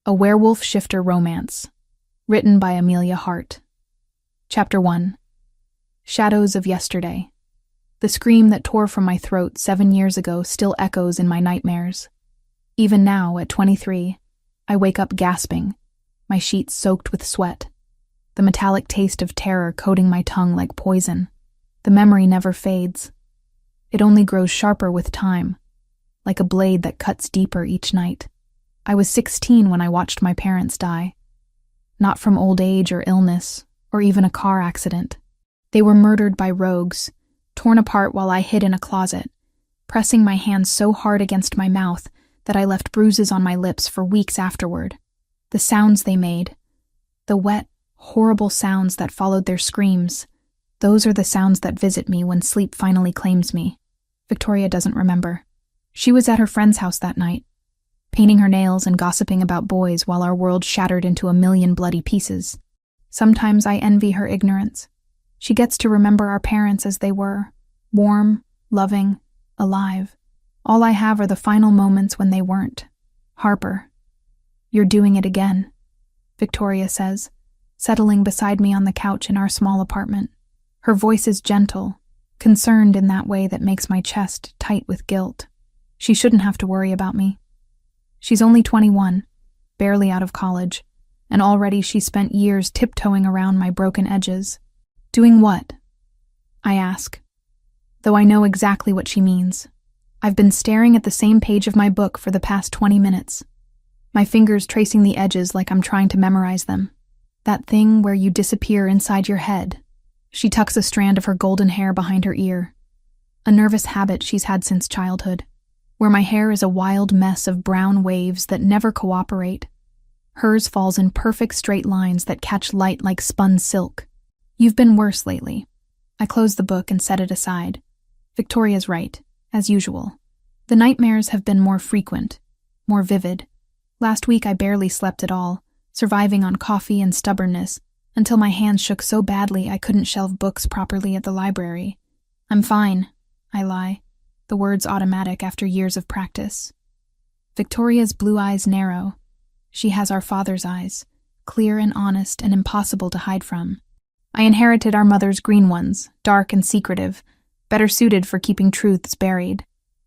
A Werewolf Shifter Romance, written by Amelia Hart. Chapter 1. Shadows of Yesterday. The scream that tore from my throat 7 years ago still echoes in my nightmares. Even now, at 23, I wake up gasping, my sheets soaked with sweat, the metallic taste of terror coating my tongue like poison. The memory never fades. It only grows sharper with time, like a blade that cuts deeper each night. I was 16 when I watched my parents die. Not from old age or illness, or even a car accident. They were murdered by rogues, torn apart while I hid in a closet, pressing my hands so hard against my mouth that I left bruises on my lips for weeks afterward. The sounds they made, the wet, horrible sounds that followed their screams, those are the sounds that visit me when sleep finally claims me. Victoria doesn't remember. She was at her friend's house that night, painting her nails and gossiping about boys while our world shattered into a million bloody pieces. Sometimes I envy her ignorance. She gets to remember our parents as they were, warm, loving, alive. All I have are the final moments when they weren't. Harper. You're doing it again, Victoria says, settling beside me on the couch in our small apartment. Her voice is gentle, concerned in that way that makes my chest tight with guilt. She shouldn't have to worry about me. She's only 21, barely out of college, and already she's spent years tiptoeing around my broken edges. Doing what? I ask, though I know exactly what she means. I've been staring at the same page of my book for the past 20 minutes, my fingers tracing the edges like I'm trying to memorize them. That thing where you disappear inside your head. She tucks a strand of her golden hair behind her ear, a nervous habit she's had since childhood, where my hair is a wild mess of brown waves that never cooperate. Hers falls in perfect straight lines that catch light like spun silk. You've been worse lately. I close the book and set it aside. Victoria's right, as usual. The nightmares have been more frequent, more vivid. Last week I barely slept at all, surviving on coffee and stubbornness, until my hands shook so badly I couldn't shelve books properly at the library. I'm fine, I lie, the words automatic after years of practice. Victoria's blue eyes narrow. She has our father's eyes, clear and honest and impossible to hide from. I inherited our mother's green ones, dark and secretive, better suited for keeping truths buried.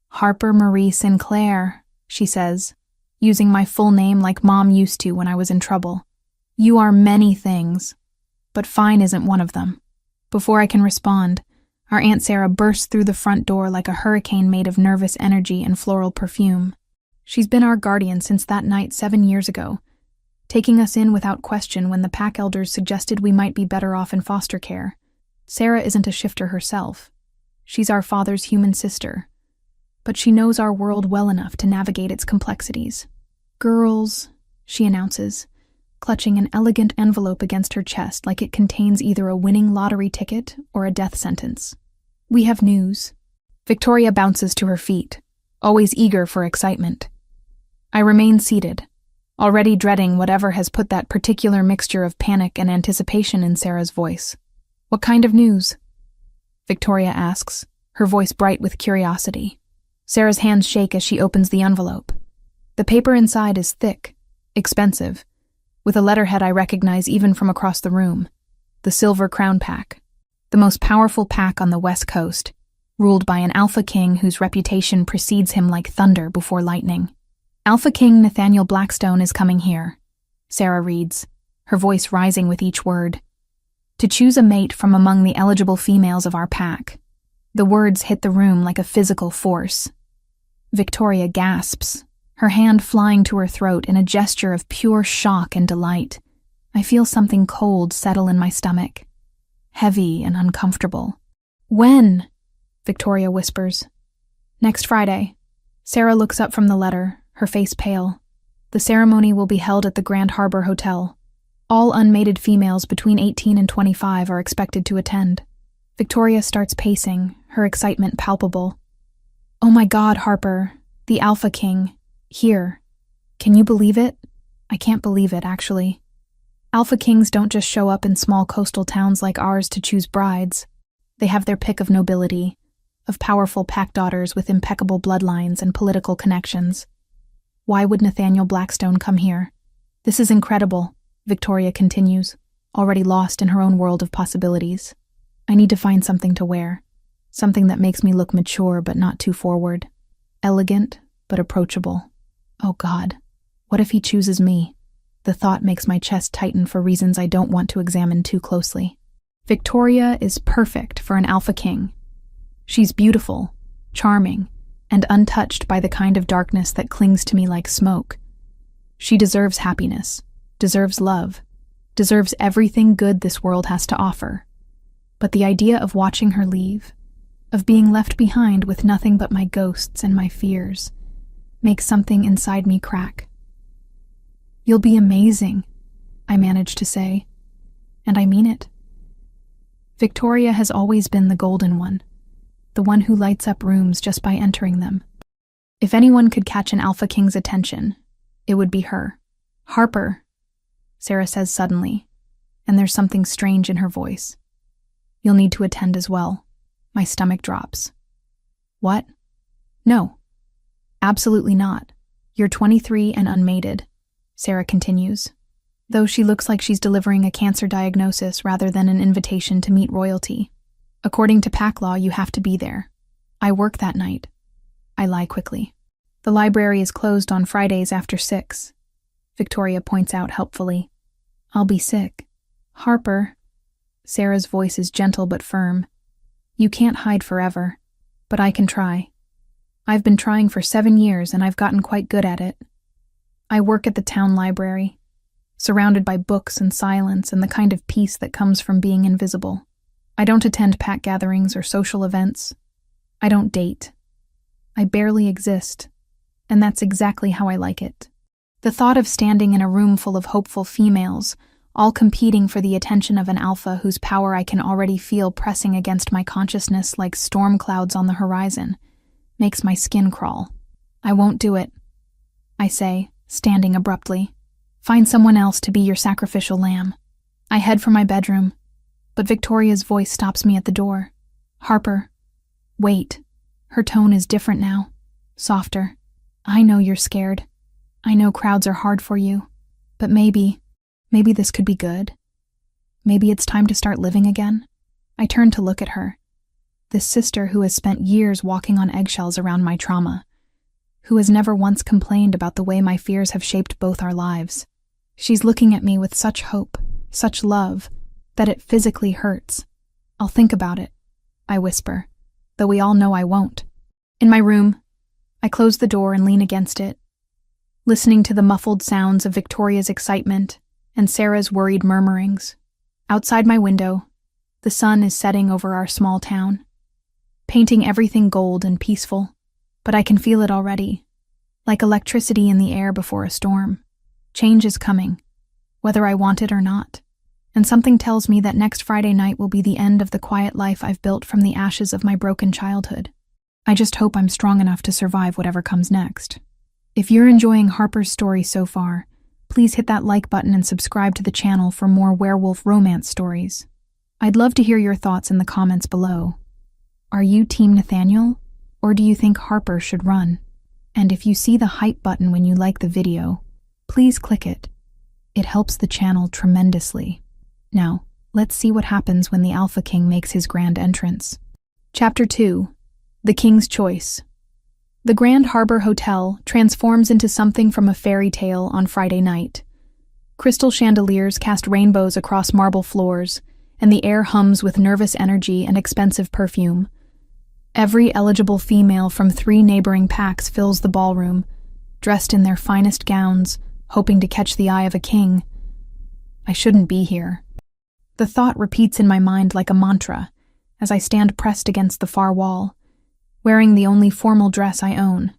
Harper Marie Sinclair, she says, using my full name like Mom used to when I was in trouble. You are many things, but fine isn't one of them. Before I can respond, our Aunt Sarah bursts through the front door like a hurricane made of nervous energy and floral perfume. She's been our guardian since that night 7 years ago, taking us in without question when the pack elders suggested we might be better off in foster care. Sarah isn't a shifter herself. She's our father's human sister, but she knows our world well enough to navigate its complexities. Girls, she announces, clutching an elegant envelope against her chest like it contains either a winning lottery ticket or a death sentence. We have news. Victoria bounces to her feet, always eager for excitement. I remain seated, already dreading whatever has put that particular mixture of panic and anticipation in Sarah's voice. What kind of news? Victoria asks, her voice bright with curiosity. Sarah's hands shake as she opens the envelope. The paper inside is thick, expensive, with a letterhead I recognize even from across the room. The Silver Crown Pack, the most powerful pack on the West Coast, ruled by an Alpha King whose reputation precedes him like thunder before lightning. Alpha King Nathaniel Blackstone is coming here, Sarah reads, her voice rising with each word, to choose a mate from among the eligible females of our pack. The words hit the room like a physical force. Victoria gasps, her hand flying to her throat in a gesture of pure shock and delight. I feel something cold settle in my stomach, heavy and uncomfortable. When? Victoria whispers. Next Friday. Sarah looks up from the letter, her face pale. The ceremony will be held at the Grand Harbor Hotel. All unmated females between 18 and 25 are expected to attend. Victoria starts pacing, her excitement palpable. Oh my God, Harper, the Alpha King, here. Can you believe it? I can't believe it, actually. Alpha Kings don't just show up in small coastal towns like ours to choose brides. They have their pick of nobility, of powerful pack daughters with impeccable bloodlines and political connections. Why would Nathaniel Blackstone come here? This is incredible, Victoria continues, already lost in her own world of possibilities. I need to find something to wear, something that makes me look mature but not too forward, elegant but approachable. Oh God, what if he chooses me? The thought makes my chest tighten for reasons I don't want to examine too closely. Victoria is perfect for an alpha king. She's beautiful, charming, and untouched by the kind of darkness that clings to me like smoke. She deserves happiness, deserves love, deserves everything good this world has to offer. But the idea of watching her leave, of being left behind with nothing but my ghosts and my fears, makes something inside me crack. You'll be amazing, I manage to say, and I mean it. Victoria has always been the golden one, the one who lights up rooms just by entering them. If anyone could catch an alpha king's attention, it would be her. Harper, Sarah says suddenly, and there's something strange in her voice. You'll need to attend as well. My stomach drops. What? No. Absolutely not. You're 23 and unmated, Sarah continues, though she looks like she's delivering a cancer diagnosis rather than an invitation to meet royalty. According to pack law, you have to be there. I work that night. I lie quickly. The library is closed on Fridays after 6. Victoria points out helpfully. I'll be sick. Harper. Sarah's voice is gentle but firm. You can't hide forever, but I can try. I've been trying for 7 years and I've gotten quite good at it. I work at the town library, surrounded by books and silence and the kind of peace that comes from being invisible. I don't attend pack gatherings or social events. I don't date. I barely exist, and that's exactly how I like it. The thought of standing in a room full of hopeful females, all competing for the attention of an alpha whose power I can already feel pressing against my consciousness like storm clouds on the horizon, makes my skin crawl. I won't do it, I say, standing abruptly. Find someone else to be your sacrificial lamb. I head for my bedroom, but Victoria's voice stops me at the door. Harper, wait. Her tone is different now, softer. I know you're scared. I know crowds are hard for you, but maybe this could be good. Maybe it's time to start living again. I turn to look at her, this sister who has spent years walking on eggshells around my trauma, who has never once complained about the way my fears have shaped both our lives. She's looking at me with such hope, such love, that it physically hurts. I'll think about it, I whisper, though we all know I won't. In my room, I close the door and lean against it, listening to the muffled sounds of Victoria's excitement and Sarah's worried murmurings. Outside my window, the sun is setting over our small town, painting everything gold and peaceful, but I can feel it already, like electricity in the air before a storm. Change is coming, whether I want it or not, and something tells me that next Friday night will be the end of the quiet life I've built from the ashes of my broken childhood. I just hope I'm strong enough to survive whatever comes next. If you're enjoying Harper's story so far, please hit that like button and subscribe to the channel for more werewolf romance stories. I'd love to hear your thoughts in the comments below. Are you Team Nathaniel, or do you think Harper should run? And if you see the hype button when you like the video, please click it. It helps the channel tremendously. Now, let's see what happens when the Alpha King makes his grand entrance. Chapter 2. The King's Choice. The Grand Harbor Hotel transforms into something from a fairy tale on Friday night. Crystal chandeliers cast rainbows across marble floors, and the air hums with nervous energy and expensive perfume. Every eligible female from 3 neighboring packs fills the ballroom, dressed in their finest gowns, hoping to catch the eye of a king. I shouldn't be here. The thought repeats in my mind like a mantra as I stand pressed against the far wall, wearing the only formal dress I own,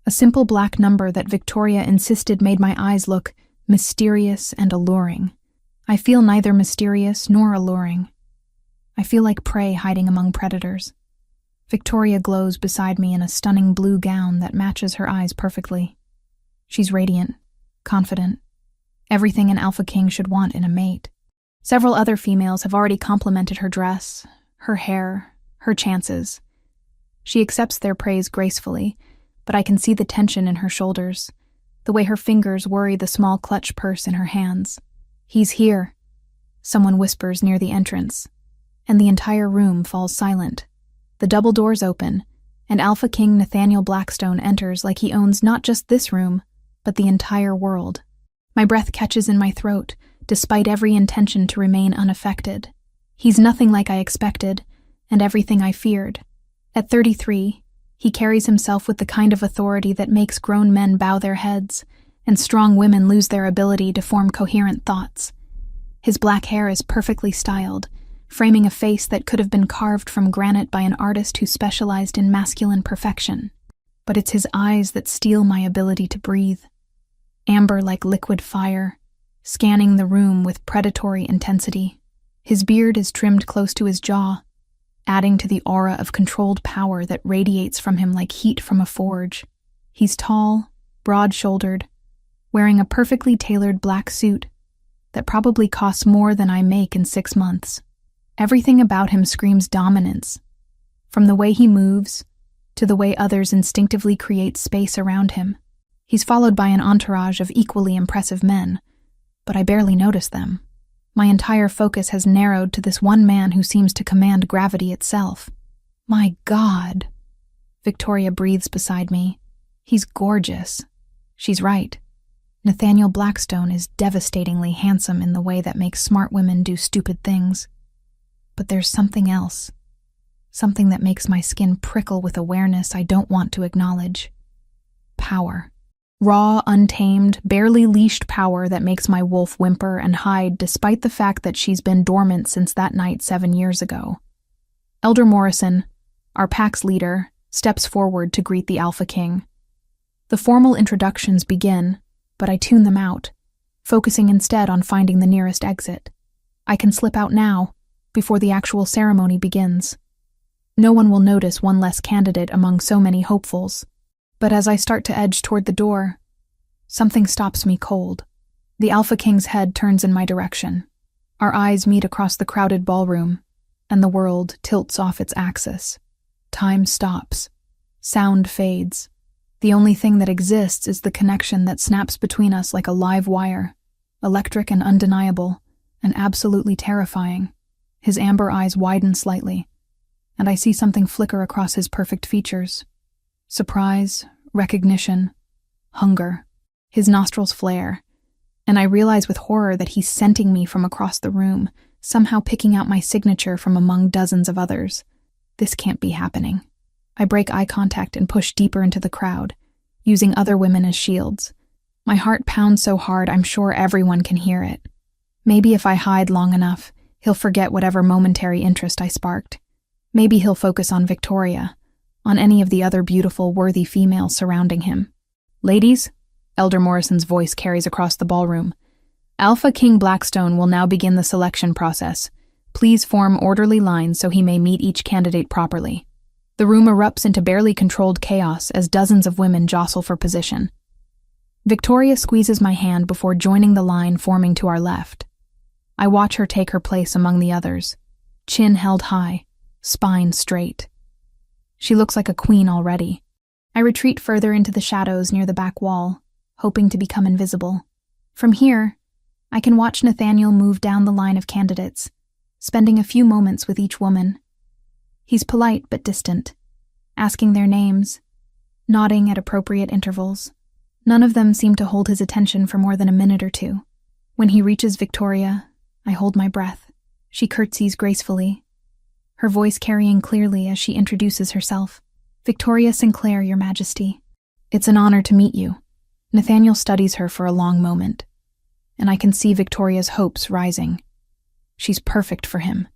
a simple black number that Victoria insisted made my eyes look mysterious and alluring. I feel neither mysterious nor alluring. I feel like prey hiding among predators. Victoria glows beside me in a stunning blue gown that matches her eyes perfectly. She's radiant, confident, everything an Alpha King should want in a mate. Several other females have already complimented her dress, her hair, her chances. She accepts their praise gracefully, but I can see the tension in her shoulders, the way her fingers worry the small clutch purse in her hands. "He's here," someone whispers near the entrance, and the entire room falls silent. The double doors open, and Alpha King Nathaniel Blackstone enters like he owns not just this room, but the entire world. My breath catches in my throat, despite every intention to remain unaffected. He's nothing like I expected, and everything I feared. At 33, he carries himself with the kind of authority that makes grown men bow their heads, and strong women lose their ability to form coherent thoughts. His black hair is perfectly styled, framing a face that could have been carved from granite by an artist who specialized in masculine perfection. But it's his eyes that steal my ability to breathe. Amber like liquid fire, scanning the room with predatory intensity. His beard is trimmed close to his jaw, adding to the aura of controlled power that radiates from him like heat from a forge. He's tall, broad-shouldered, wearing a perfectly tailored black suit that probably costs more than I make in 6 months. Everything about him screams dominance, from the way he moves to the way others instinctively create space around him. He's followed by an entourage of equally impressive men, but I barely notice them. My entire focus has narrowed to this one man who seems to command gravity itself. My God! Victoria breathes beside me. He's gorgeous. She's right. Nathaniel Blackstone is devastatingly handsome in the way that makes smart women do stupid things. But there's something else. Something that makes my skin prickle with awareness I don't want to acknowledge. Power. Raw, untamed, barely leashed power that makes my wolf whimper and hide despite the fact that she's been dormant since that night 7 years ago. Elder Morrison, our pack's leader, steps forward to greet the Alpha King. The formal introductions begin, but I tune them out, focusing instead on finding the nearest exit. I can slip out now, before the actual ceremony begins. No one will notice one less candidate among so many hopefuls. But as I start to edge toward the door, something stops me cold. The Alpha King's head turns in my direction. Our eyes meet across the crowded ballroom, and the world tilts off its axis. Time stops. Sound fades. The only thing that exists is the connection that snaps between us like a live wire, electric and undeniable, and absolutely terrifying. His amber eyes widen slightly, and I see something flicker across his perfect features. Surprise, recognition, hunger. His nostrils flare, and I realize with horror that he's scenting me from across the room, somehow picking out my signature from among dozens of others. This can't be happening. I break eye contact and push deeper into the crowd, using other women as shields. My heart pounds so hard I'm sure everyone can hear it. Maybe if I hide long enough, he'll forget whatever momentary interest I sparked. Maybe he'll focus on Victoria, on any of the other beautiful, worthy females surrounding him. "Ladies," Elder Morrison's voice carries across the ballroom, "Alpha King Blackstone will now begin the selection process. Please form orderly lines so he may meet each candidate properly." The room erupts into barely controlled chaos as dozens of women jostle for position. Victoria squeezes my hand before joining the line forming to our left. I watch her take her place among the others, chin held high, spine straight. She looks like a queen already. I retreat further into the shadows near the back wall, hoping to become invisible. From here, I can watch Nathaniel move down the line of candidates, spending a few moments with each woman. He's polite but distant, asking their names, nodding at appropriate intervals. None of them seem to hold his attention for more than a minute or two. When he reaches Victoria, I hold my breath. She curtsies gracefully, her voice carrying clearly as she introduces herself. "Victoria Sinclair, Your Majesty. It's an honor to meet you." Nathaniel studies her for a long moment, and I can see Victoria's hopes rising. She's perfect for him.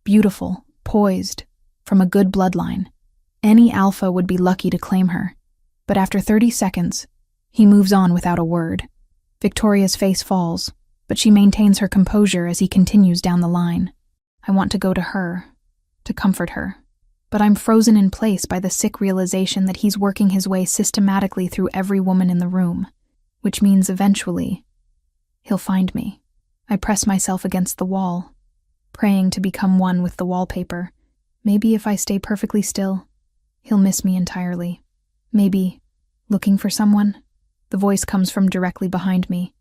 Beautiful, poised, from a good bloodline. Any alpha would be lucky to claim her. But after 30 seconds, he moves on without a word. Victoria's face falls, but she maintains her composure as he continues down the line. I want to go to her, to comfort her, but I'm frozen in place by the sick realization that he's working his way systematically through every woman in the room, which means eventually he'll find me. I press myself against the wall, praying to become one with the wallpaper. Maybe if I stay perfectly still, he'll miss me entirely. Maybe looking for someone. The voice comes from directly behind me,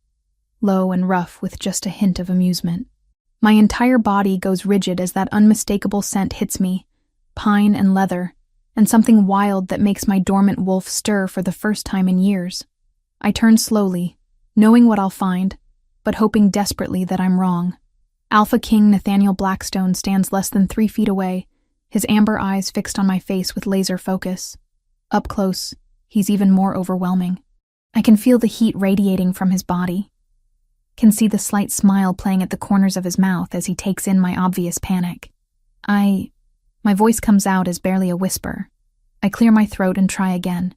low and rough with just a hint of amusement. My entire body goes rigid as that unmistakable scent hits me, pine and leather, and something wild that makes my dormant wolf stir for the first time in years. I turn slowly, knowing what I'll find, but hoping desperately that I'm wrong. Alpha King Nathaniel Blackstone stands less than 3 feet away, his amber eyes fixed on my face with laser focus. Up close, he's even more overwhelming. I can feel the heat radiating from his body, can see the slight smile playing at the corners of his mouth as he takes in my obvious panic. My voice comes out as barely a whisper. I clear my throat and try again.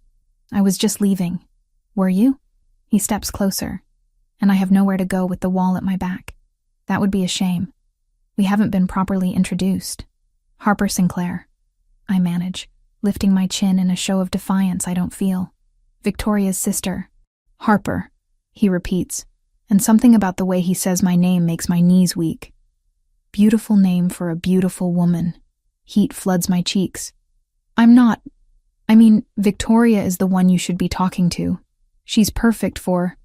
I was just leaving. Were you? He steps closer, and I have nowhere to go with the wall at my back. That would be a shame. We haven't been properly introduced. Harper Sinclair. I manage, lifting my chin in a show of defiance I don't feel. Victoria's sister. Harper, he repeats, and something about the way he says my name makes my knees weak. Beautiful name for a beautiful woman. Heat floods my cheeks. Victoria is the one you should be talking to. She's perfect for...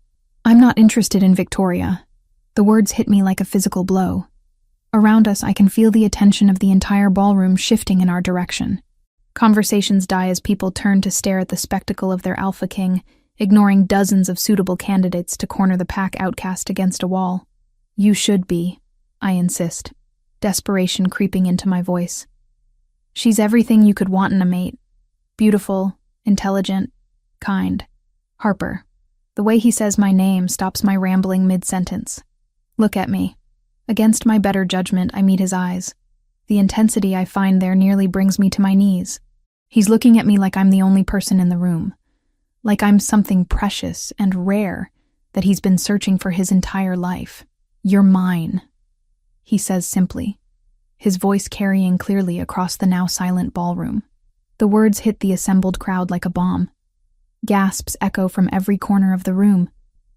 I'm not interested in Victoria. The words hit me like a physical blow. Around us, I can feel the attention of the entire ballroom shifting in our direction. Conversations die as people turn to stare at the spectacle of their alpha king, ignoring dozens of suitable candidates to corner the pack outcast against a wall. You should be, I insist, desperation creeping into my voice. She's everything you could want in a mate. Beautiful, intelligent, kind. Harper. The way he says my name stops my rambling mid-sentence. Look at me. Against my better judgment, I meet his eyes. The intensity I find there nearly brings me to my knees. He's looking at me like I'm the only person in the room. Like I'm something precious and rare that he's been searching for his entire life. You're mine, he says simply, his voice carrying clearly across the now silent ballroom. The words hit the assembled crowd like a bomb. Gasps echo from every corner of the room.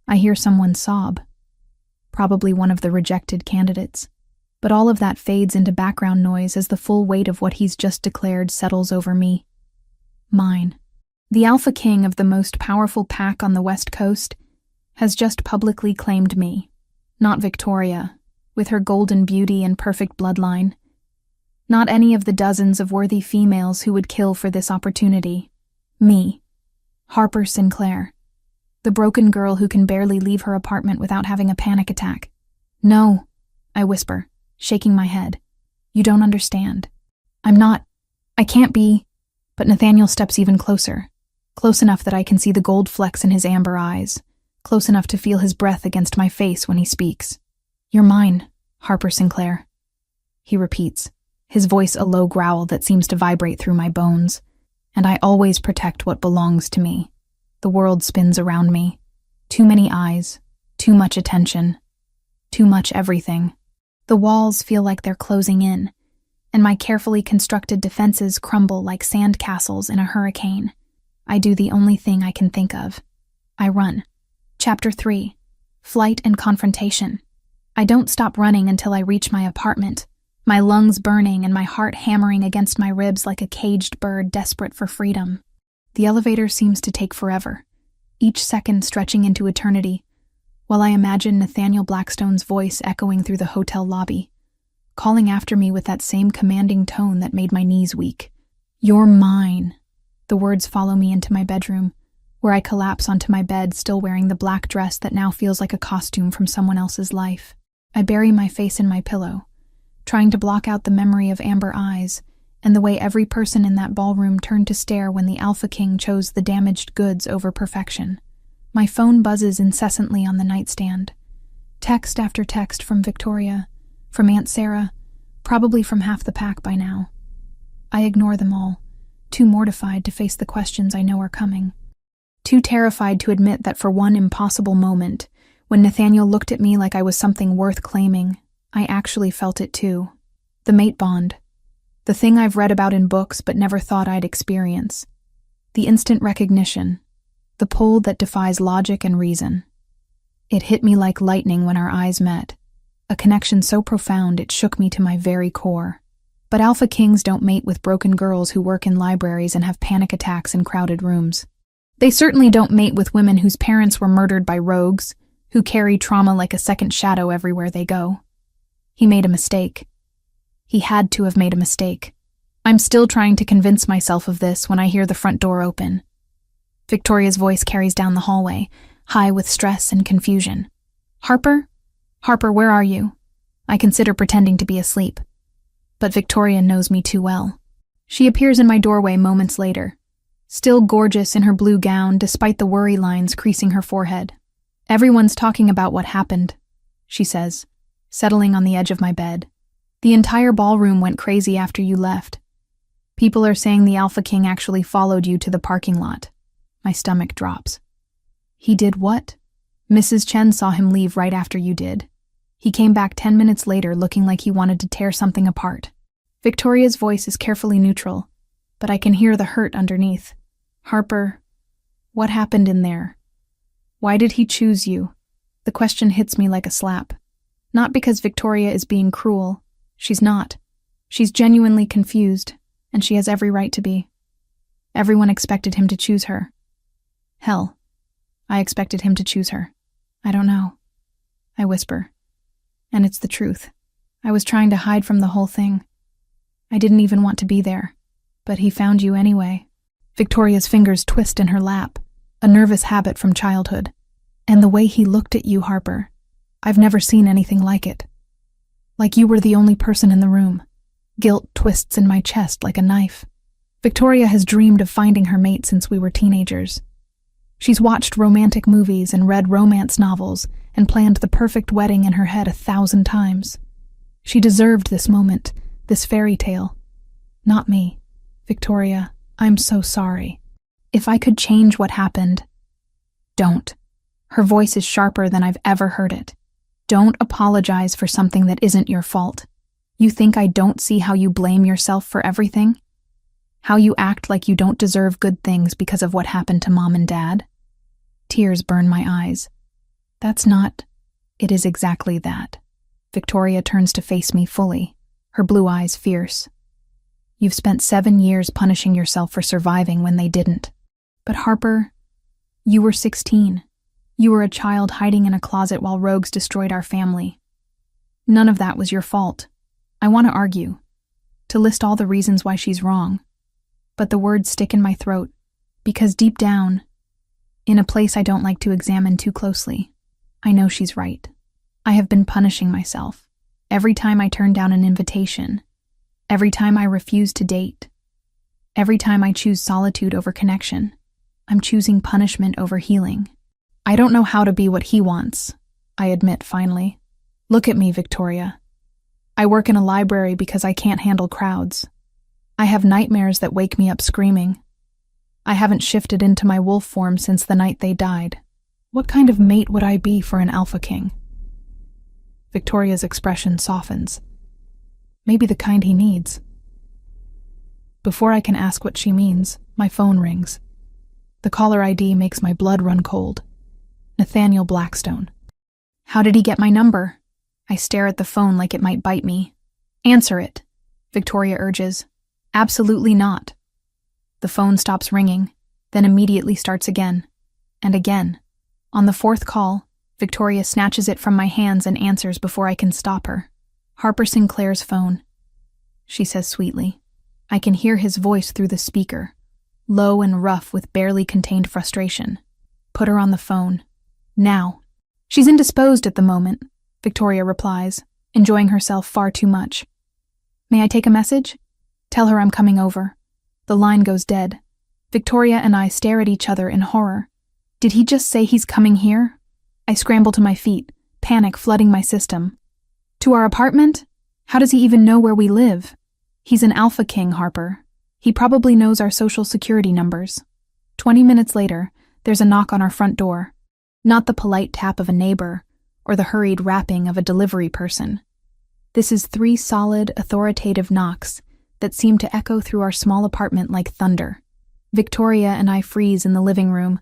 I hear someone sob. Probably one of the rejected candidates. But all of that fades into background noise as the full weight of what he's just declared settles over me. Mine. The Alpha King of the most powerful pack on the West Coast has just publicly claimed me. Not Victoria, with her golden beauty and perfect bloodline. Not any of the dozens of worthy females who would kill for this opportunity. Me. Harper Sinclair. The broken girl who can barely leave her apartment without having a panic attack. No, I whisper, shaking my head. You don't understand. I can't be. But Nathaniel steps even closer. Close enough that I can see the gold flecks in his amber eyes. Close enough to feel his breath against my face when he speaks. You're mine, Harper Sinclair. He repeats, his voice a low growl that seems to vibrate through my bones. And I always protect what belongs to me. The world spins around me. Too many eyes, too much attention, too much everything. The walls feel like they're closing in, and my carefully constructed defenses crumble like sand castles in a hurricane. I do the only thing I can think of. I run. Chapter 3. Flight and Confrontation. I don't stop running until I reach my apartment, my lungs burning and my heart hammering against my ribs like a caged bird desperate for freedom. The elevator seems to take forever, each second stretching into eternity, while I imagine Nathaniel Blackstone's voice echoing through the hotel lobby, calling after me with that same commanding tone that made my knees weak. You're mine. The words follow me into my bedroom, where I collapse onto my bed still wearing the black dress that now feels like a costume from someone else's life. I bury my face in my pillow, trying to block out the memory of amber eyes and the way every person in that ballroom turned to stare when the Alpha King chose the damaged goods over perfection. My phone buzzes incessantly on the nightstand. Text after text from Victoria, from Aunt Sarah, probably from half the pack by now. I ignore them all, too mortified to face the questions I know are coming. Too terrified to admit that for one impossible moment, when Nathaniel looked at me like I was something worth claiming, I actually felt it too. The mate bond. The thing I've read about in books but never thought I'd experience. The instant recognition. The pull that defies logic and reason. It hit me like lightning when our eyes met. A connection so profound it shook me to my very core. But Alpha Kings don't mate with broken girls who work in libraries and have panic attacks in crowded rooms. They certainly don't mate with women whose parents were murdered by rogues, who carry trauma like a second shadow everywhere they go. He made a mistake. He had to have made a mistake. I'm still trying to convince myself of this when I hear the front door open. Victoria's voice carries down the hallway, high with stress and confusion. Harper? Harper, where are you? I consider pretending to be asleep. But Victoria knows me too well. She appears in my doorway moments later, still gorgeous in her blue gown despite the worry lines creasing her forehead. Everyone's talking about what happened, she says, settling on the edge of my bed. The entire ballroom went crazy after you left. People are saying the Alpha King actually followed you to the parking lot. My stomach drops. He did what? Mrs. Chen saw him leave right after you did. He came back 10 minutes later looking like he wanted to tear something apart. Victoria's voice is carefully neutral, but I can hear the hurt underneath. Harper, what happened in there? Why did he choose you? The question hits me like a slap. Not because Victoria is being cruel. She's not. She's genuinely confused, and she has every right to be. Everyone expected him to choose her. Hell, I expected him to choose her. I don't know. I whisper. And it's the truth. I was trying to hide from the whole thing. I didn't even want to be there, but he found you anyway. Victoria's fingers twist in her lap, a nervous habit from childhood. And the way he looked at you, Harper, I've never seen anything like it. Like you were the only person in the room. Guilt twists in my chest like a knife. Victoria has dreamed of finding her mate since we were teenagers. She's watched romantic movies and read romance novels and planned the perfect wedding in her head 1,000 times. She deserved this moment, this fairy tale. Not me. Victoria, I'm so sorry. If I could change what happened, don't. Her voice is sharper than I've ever heard it. Don't apologize for something that isn't your fault. You think I don't see how you blame yourself for everything? How you act like you don't deserve good things because of what happened to Mom and Dad? Tears burn my eyes. That's not. It is exactly that. Victoria turns to face me fully, her blue eyes fierce. You've spent 7 years punishing yourself for surviving when they didn't. But Harper, you were 16. You were a child hiding in a closet while rogues destroyed our family. None of that was your fault. I want to argue, to list all the reasons why she's wrong. But the words stick in my throat, because deep down, in a place I don't like to examine too closely, I know she's right. I have been punishing myself. Every time I turn down an invitation, every time I refuse to date, every time I choose solitude over connection, I'm choosing punishment over healing. I don't know how to be what he wants, I admit finally. Look at me, Victoria. I work in a library because I can't handle crowds. I have nightmares that wake me up screaming. I haven't shifted into my wolf form since the night they died. What kind of mate would I be for an Alpha King? Victoria's expression softens. Maybe the kind he needs. Before I can ask what she means, my phone rings. The caller ID makes my blood run cold. Nathaniel Blackstone. How did he get my number? I stare at the phone like it might bite me. Answer it, Victoria urges. Absolutely not. The phone stops ringing, then immediately starts again. And again. On the 4th call, Victoria snatches it from my hands and answers before I can stop her. Harper Sinclair's phone, she says sweetly. I can hear his voice through the speaker, low and rough with barely contained frustration. Put her on the phone. Now. She's indisposed at the moment, Victoria replies, enjoying herself far too much. May I take a message? Tell her I'm coming over. The line goes dead. Victoria and I stare at each other in horror. Did he just say he's coming here? I scramble to my feet, panic flooding my system. To our apartment? How does he even know where we live? He's an Alpha King, Harper. He probably knows our social security numbers. 20 minutes later, there's a knock on our front door. Not the polite tap of a neighbor, or the hurried rapping of a delivery person. This is 3 solid, authoritative knocks that seem to echo through our small apartment like thunder. Victoria and I freeze in the living room,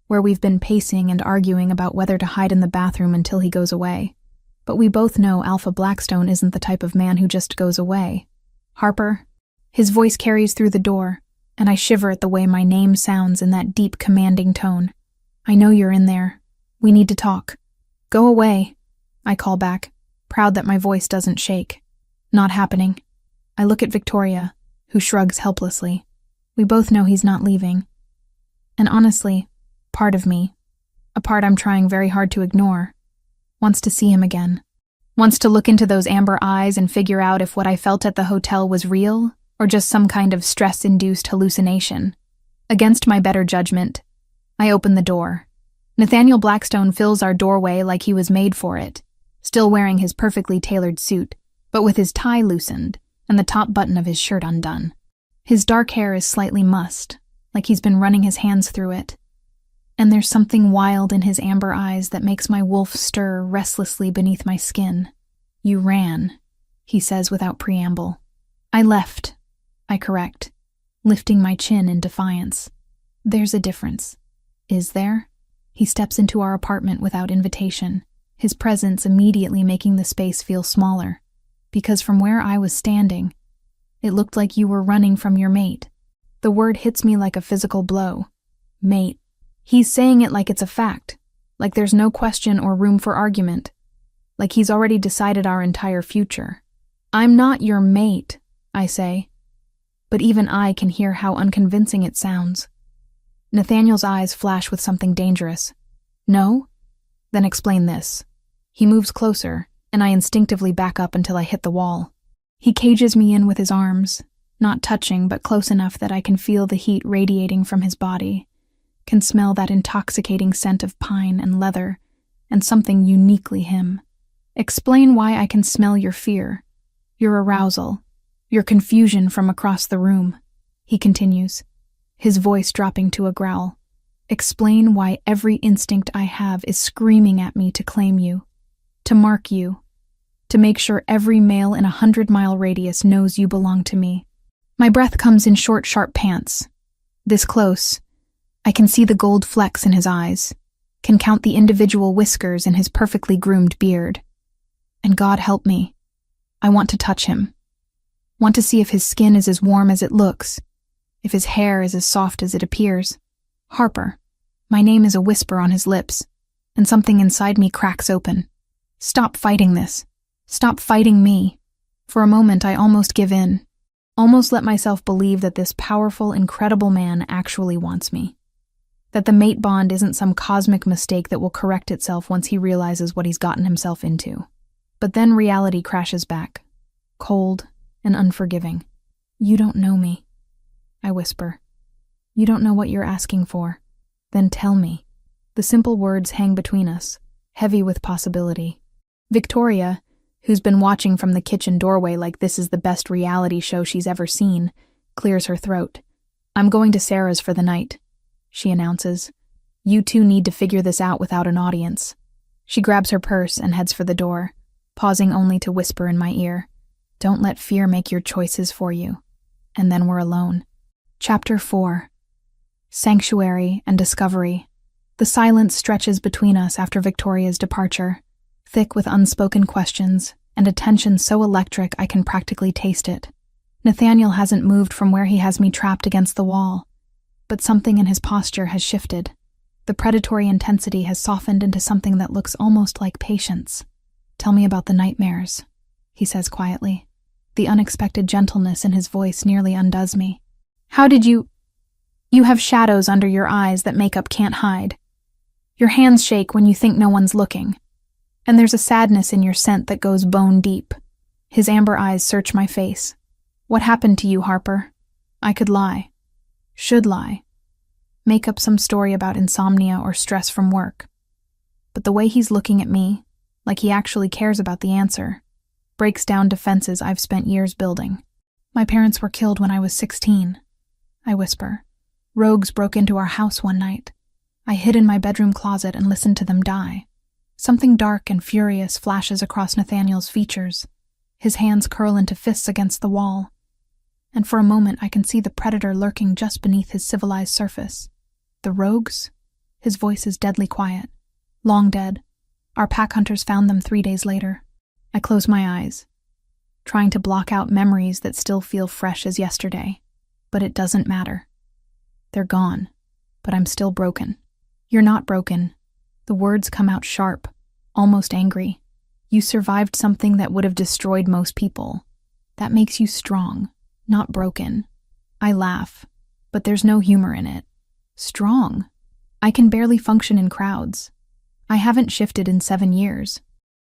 where we've been pacing and arguing about whether to hide in the bathroom until he goes away. But we both know Alpha Blackstone isn't the type of man who just goes away. Harper? His voice carries through the door, and I shiver at the way my name sounds in that deep, commanding tone. I know you're in there. We need to talk. Go away, I call back, proud that my voice doesn't shake. Not happening. I look at Victoria, who shrugs helplessly. We both know he's not leaving. And honestly, part of me, a part I'm trying very hard to ignore, wants to see him again. Wants to look into those amber eyes and figure out if what I felt at the hotel was real or just some kind of stress-induced hallucination. Against my better judgment, I open the door. Nathaniel Blackstone fills our doorway like he was made for it, still wearing his perfectly tailored suit, but with his tie loosened and the top button of his shirt undone. His dark hair is slightly mussed, like he's been running his hands through it. And there's something wild in his amber eyes that makes my wolf stir restlessly beneath my skin. You ran, he says without preamble. I left, I correct, lifting my chin in defiance. There's a difference. Is there? He steps into our apartment without invitation, his presence immediately making the space feel smaller, because from where I was standing, it looked like you were running from your mate. The word hits me like a physical blow. Mate. He's saying it like it's a fact, like there's no question or room for argument, like he's already decided our entire future. I'm not your mate, I say, but even I can hear how unconvincing it sounds. Nathaniel's eyes flash with something dangerous. No? Then explain this. He moves closer, and I instinctively back up until I hit the wall. He cages me in with his arms, not touching but close enough that I can feel the heat radiating from his body, can smell that intoxicating scent of pine and leather, and something uniquely him. Explain why I can smell your fear, your arousal, your confusion from across the room, he continues, his voice dropping to a growl. Explain why every instinct I have is screaming at me to claim you, to mark you, to make sure every male in a 100-mile radius knows you belong to me. My breath comes in short, sharp pants. This close, I can see the gold flecks in his eyes, can count the individual whiskers in his perfectly groomed beard. And God help me, I want to touch him. Want to see if his skin is as warm as it looks, if his hair is as soft as it appears. Harper. My name is a whisper on his lips, and something inside me cracks open. Stop fighting this. Stop fighting me. For a moment I almost give in, almost let myself believe that this powerful, incredible man actually wants me. That the mate bond isn't some cosmic mistake that will correct itself once he realizes what he's gotten himself into. But then reality crashes back, cold and unforgiving. You don't know me, I whisper. You don't know what you're asking for. Then tell me. The simple words hang between us, heavy with possibility. Victoria, who's been watching from the kitchen doorway like this is the best reality show she's ever seen, clears her throat. I'm going to Sarah's for the night, she announces. You two need to figure this out without an audience. She grabs her purse and heads for the door, pausing only to whisper in my ear, don't let fear make your choices for you. And then we're alone. Chapter 4. Sanctuary and Discovery. The silence stretches between us after Victoria's departure, thick with unspoken questions and a tension so electric I can practically taste it. Nathaniel hasn't moved from where he has me trapped against the wall, but something in his posture has shifted. The predatory intensity has softened into something that looks almost like patience. Tell me about the nightmares, he says quietly. The unexpected gentleness in his voice nearly undoes me. How did you have shadows under your eyes that makeup can't hide. Your hands shake when you think no one's looking. And there's a sadness in your scent that goes bone deep. His amber eyes search my face. What happened to you, Harper? I could lie. Should lie. Make up some story about insomnia or stress from work. But the way he's looking at me, like he actually cares about the answer, breaks down defenses I've spent years building. My parents were killed when I was 16, I whisper. Rogues broke into our house one night. I hid in my bedroom closet and listened to them die. Something dark and furious flashes across Nathaniel's features. His hands curl into fists against the wall. And for a moment I can see the predator lurking just beneath his civilized surface. The rogues? His voice is deadly quiet. Long dead. Our pack hunters found them 3 days later. I close my eyes, trying to block out memories that still feel fresh as yesterday. But it doesn't matter. They're gone, but I'm still broken. You're not broken. The words come out sharp, almost angry. You survived something that would have destroyed most people. That makes you strong, not broken. I laugh, but there's no humor in it. Strong? I can barely function in crowds. I haven't shifted in 7 years.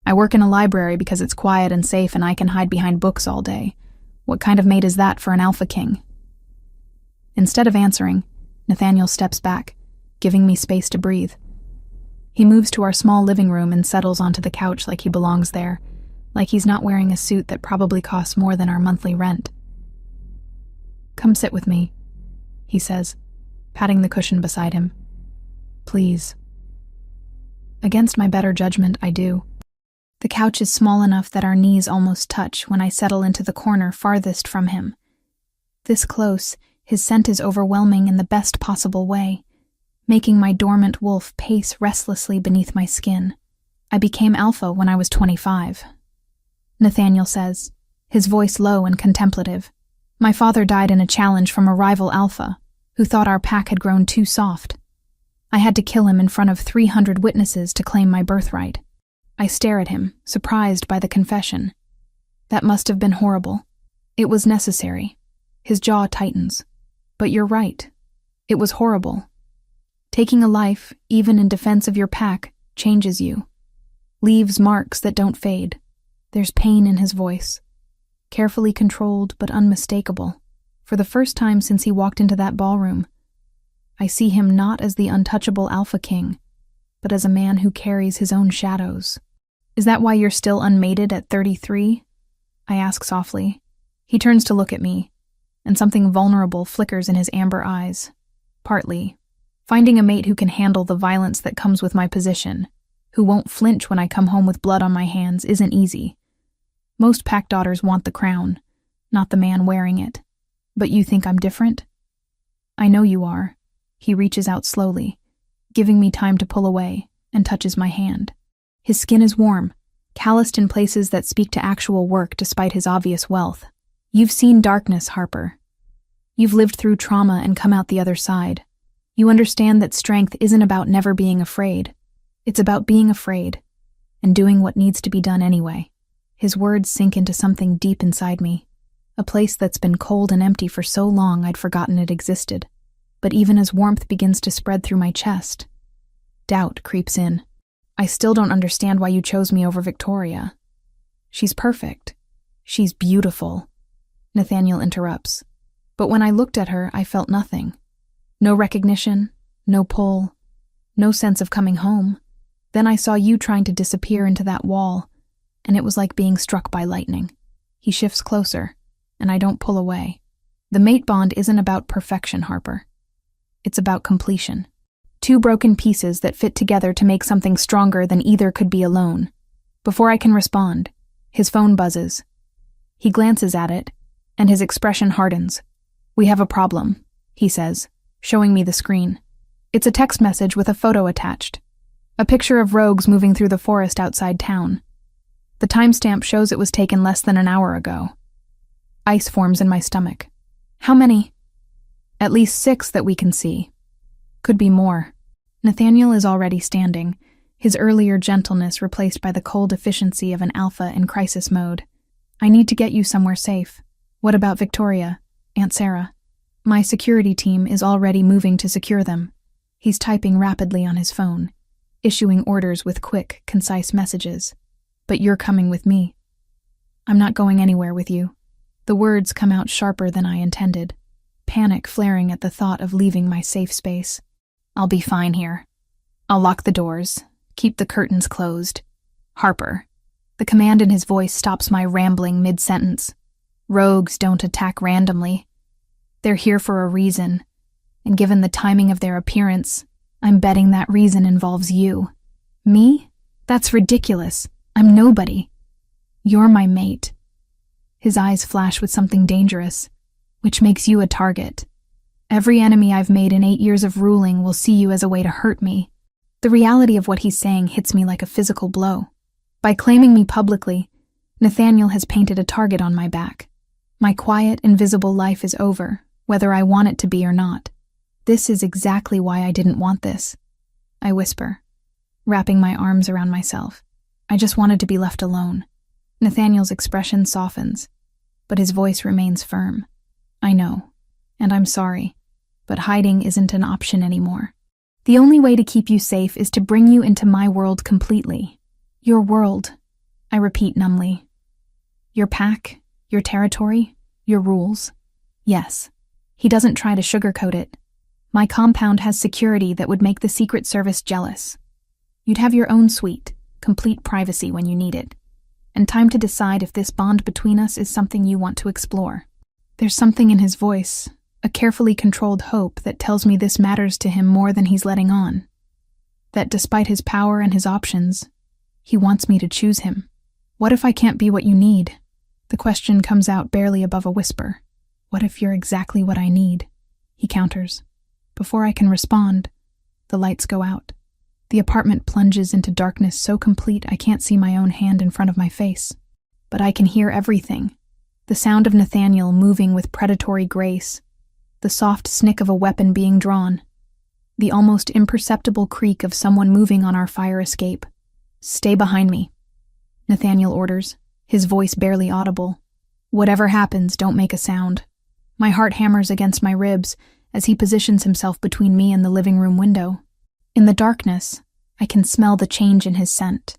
I work in a library because it's quiet and safe and I can hide behind books all day. What kind of mate is that for an alpha king? Instead of answering, Nathaniel steps back, giving me space to breathe. He moves to our small living room and settles onto the couch like he belongs there, like he's not wearing a suit that probably costs more than our monthly rent. "Come sit with me," he says, patting the cushion beside him. "Please." Against my better judgment, I do. The couch is small enough that our knees almost touch when I settle into the corner farthest from him. This close, his scent is overwhelming in the best possible way, making my dormant wolf pace restlessly beneath my skin. I became alpha when I was 25. Nathaniel says, his voice low and contemplative. My father died in a challenge from a rival alpha, who thought our pack had grown too soft. I had to kill him in front of 300 witnesses to claim my birthright. I stare at him, surprised by the confession. That must have been horrible. It was necessary. His jaw tightens. But you're right. It was horrible. Taking a life, even in defense of your pack, changes you. Leaves marks that don't fade. There's pain in his voice. Carefully controlled, but unmistakable. For the first time since he walked into that ballroom, I see him not as the untouchable alpha king, but as a man who carries his own shadows. Is that why you're still unmated at 33? I ask softly. He turns to look at me, and something vulnerable flickers in his amber eyes. Partly. Finding a mate who can handle the violence that comes with my position, who won't flinch when I come home with blood on my hands, isn't easy. Most pack daughters want the crown, not the man wearing it. But you think I'm different? I know you are. He reaches out slowly, giving me time to pull away, and touches my hand. His skin is warm, calloused in places that speak to actual work despite his obvious wealth. You've seen darkness, Harper. You've lived through trauma and come out the other side. You understand that strength isn't about never being afraid. It's about being afraid, and doing what needs to be done anyway. His words sink into something deep inside me, a place that's been cold and empty for so long I'd forgotten it existed. But even as warmth begins to spread through my chest, doubt creeps in. I still don't understand why you chose me over Victoria. She's perfect. She's beautiful. Nathaniel interrupts. But when I looked at her, I felt nothing. No recognition, no pull, no sense of coming home. Then I saw you trying to disappear into that wall, and it was like being struck by lightning. He shifts closer, and I don't pull away. The mate bond isn't about perfection, Harper. It's about completion. 2 broken pieces that fit together to make something stronger than either could be alone. Before I can respond, his phone buzzes. He glances at it, and his expression hardens. "We have a problem," he says, showing me the screen. It's a text message with a photo attached. A picture of rogues moving through the forest outside town. The timestamp shows it was taken less than an hour ago. Ice forms in my stomach. How many? At least 6 that we can see. Could be more. Nathaniel is already standing, his earlier gentleness replaced by the cold efficiency of an alpha in crisis mode. I need to get you somewhere safe. What about Victoria? Aunt Sarah? My security team is already moving to secure them. He's typing rapidly on his phone, issuing orders with quick, concise messages. But you're coming with me. I'm not going anywhere with you. The words come out sharper than I intended, panic flaring at the thought of leaving my safe space. I'll be fine here. I'll lock the doors, keep the curtains closed. Harper. The command in his voice stops my rambling mid-sentence. Rogues don't attack randomly. They're here for a reason, and given the timing of their appearance, I'm betting that reason involves you. Me? That's ridiculous. I'm nobody. You're my mate. His eyes flash with something dangerous, which makes you a target. Every enemy I've made in 8 years of ruling will see you as a way to hurt me. The reality of what he's saying hits me like a physical blow. By claiming me publicly, Nathaniel has painted a target on my back. My quiet, invisible life is over, whether I want it to be or not. This is exactly why I didn't want this, I whisper, wrapping my arms around myself. I just wanted to be left alone. Nathaniel's expression softens, but his voice remains firm. I know, and I'm sorry, but hiding isn't an option anymore. The only way to keep you safe is to bring you into my world completely. Your world, I repeat numbly. Your pack, your territory, your rules. Yes, he doesn't try to sugarcoat it. My compound has security that would make the Secret Service jealous. You'd have your own suite, complete privacy when you need it, and time to decide if this bond between us is something you want to explore. There's something in his voice, a carefully controlled hope that tells me this matters to him more than he's letting on. That despite his power and his options, he wants me to choose him. What if I can't be what you need? The question comes out barely above a whisper. What if you're exactly what I need? He counters. Before I can respond, the lights go out. The apartment plunges into darkness so complete I can't see my own hand in front of my face. But I can hear everything. The sound of Nathaniel moving with predatory grace, the soft snick of a weapon being drawn, the almost imperceptible creak of someone moving on our fire escape. Stay behind me, Nathaniel orders, his voice barely audible. Whatever happens, don't make a sound. My heart hammers against my ribs as he positions himself between me and the living room window. In the darkness, I can smell the change in his scent.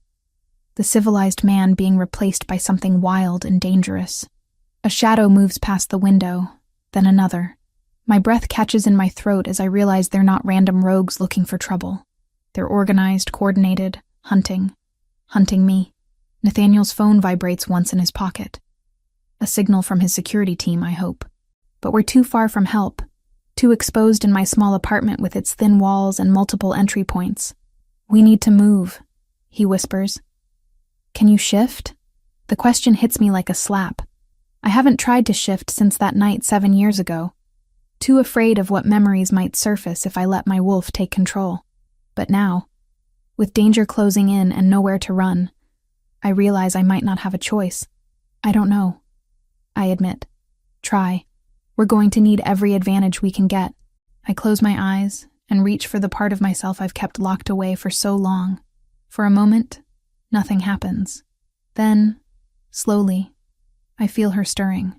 The civilized man being replaced by something wild and dangerous. A shadow moves past the window, then another. My breath catches in my throat as I realize they're not random rogues looking for trouble. They're organized, coordinated, hunting me. Nathaniel's phone vibrates once in his pocket. A signal from his security team, I hope. But we're too far from help, too exposed in my small apartment with its thin walls and multiple entry points. We need to move, he whispers. Can you shift? The question hits me like a slap. I haven't tried to shift since that night 7 years ago, too afraid of what memories might surface if I let my wolf take control. But now, with danger closing in and nowhere to run, I realize I might not have a choice. I don't know, I admit. Try. We're going to need every advantage we can get. I close my eyes and reach for the part of myself I've kept locked away for so long. For a moment, nothing happens. Then, slowly, I feel her stirring.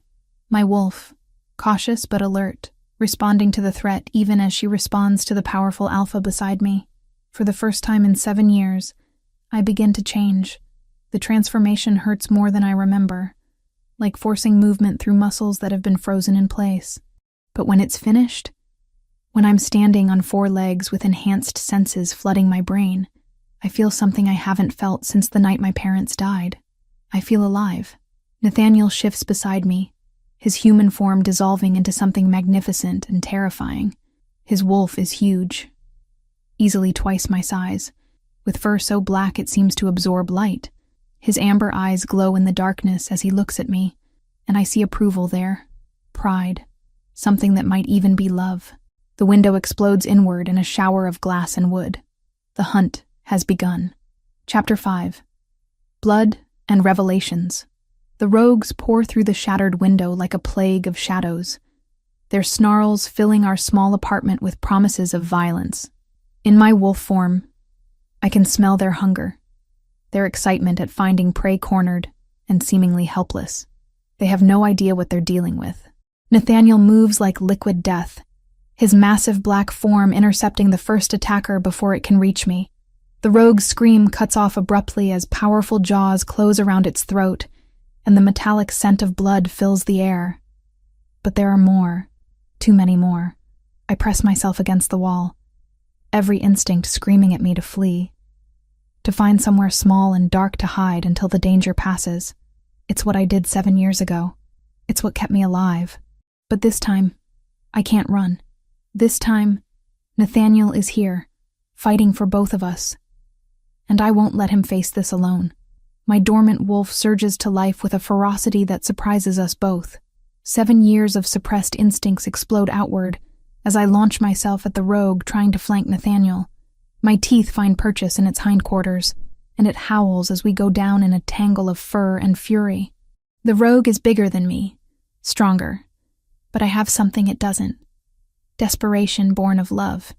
My wolf, cautious but alert, responding to the threat even as she responds to the powerful alpha beside me. For the first time in 7 years, I begin to change. The transformation hurts more than I remember, like forcing movement through muscles that have been frozen in place. But when it's finished, when I'm standing on 4 legs with enhanced senses flooding my brain, I feel something I haven't felt since the night my parents died. I feel alive. Nathaniel shifts beside me, his human form dissolving into something magnificent and terrifying. His wolf is huge, easily twice my size, with fur so black it seems to absorb light. His amber eyes glow in the darkness as he looks at me, and I see approval there, pride, something that might even be love. The window explodes inward in a shower of glass and wood. The hunt has begun. Chapter 5. Blood and Revelations. The rogues pour through the shattered window like a plague of shadows, their snarls filling our small apartment with promises of violence. In my wolf form, I can smell their hunger, their excitement at finding prey cornered and seemingly helpless. They have no idea what they're dealing with. Nathaniel moves like liquid death, his massive black form intercepting the first attacker before it can reach me. The rogue's scream cuts off abruptly as powerful jaws close around its throat, and the metallic scent of blood fills the air. But there are more, too many more. I press myself against the wall, every instinct screaming at me to flee, to find somewhere small and dark to hide until the danger passes. It's what I did 7 years ago. It's what kept me alive. But this time, I can't run. This time, Nathaniel is here, fighting for both of us. And I won't let him face this alone. My dormant wolf surges to life with a ferocity that surprises us both. 7 years of suppressed instincts explode outward as I launch myself at the rogue trying to flank Nathaniel. My teeth find purchase in its hindquarters, and it howls as we go down in a tangle of fur and fury. The rogue is bigger than me, stronger, But I have something it doesn't. Desperation born of love.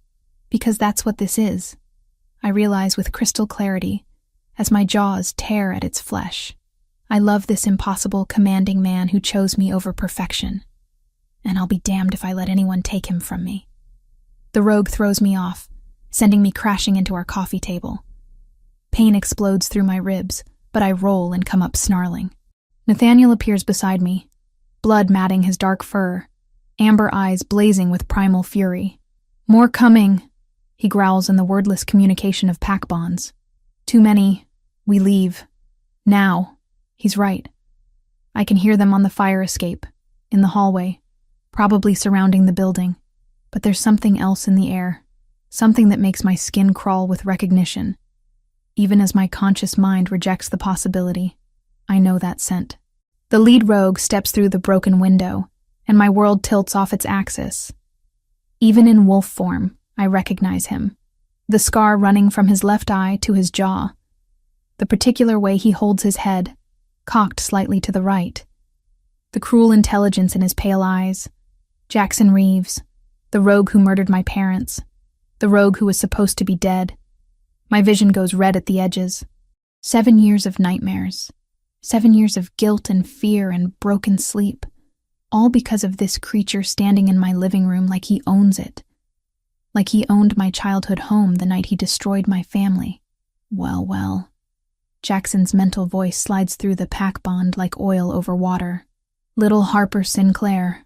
Because that's what this is. I realize with crystal clarity, as my jaws tear at its flesh. I love this impossible, commanding man who chose me over perfection. And I'll be damned if I let anyone take him from me. The rogue throws me off, sending me crashing into our coffee table. Pain explodes through my ribs, but I roll and come up snarling. Nathaniel appears beside me, blood matting his dark fur, amber eyes blazing with primal fury. "More coming," he growls in the wordless communication of pack bonds. "Too many. We leave. Now." He's right. I can hear them on the fire escape, in the hallway, probably surrounding the building. But there's something else in the air, something that makes my skin crawl with recognition. Even as my conscious mind rejects the possibility, I know that scent. The lead rogue steps through the broken window, and my world tilts off its axis. Even in wolf form, I recognize him. The scar running from his left eye to his jaw. The particular way he holds his head, cocked slightly to the right. The cruel intelligence in his pale eyes. Jackson Reeves, the rogue who murdered my parents. The rogue who was supposed to be dead. My vision goes red at the edges. 7 years of nightmares. 7 years of guilt and fear and broken sleep. All because of this creature standing in my living room like he owns it. Like he owned my childhood home the night he destroyed my family. Well. Jackson's mental voice slides through the pack bond like oil over water. Little Harper Sinclair.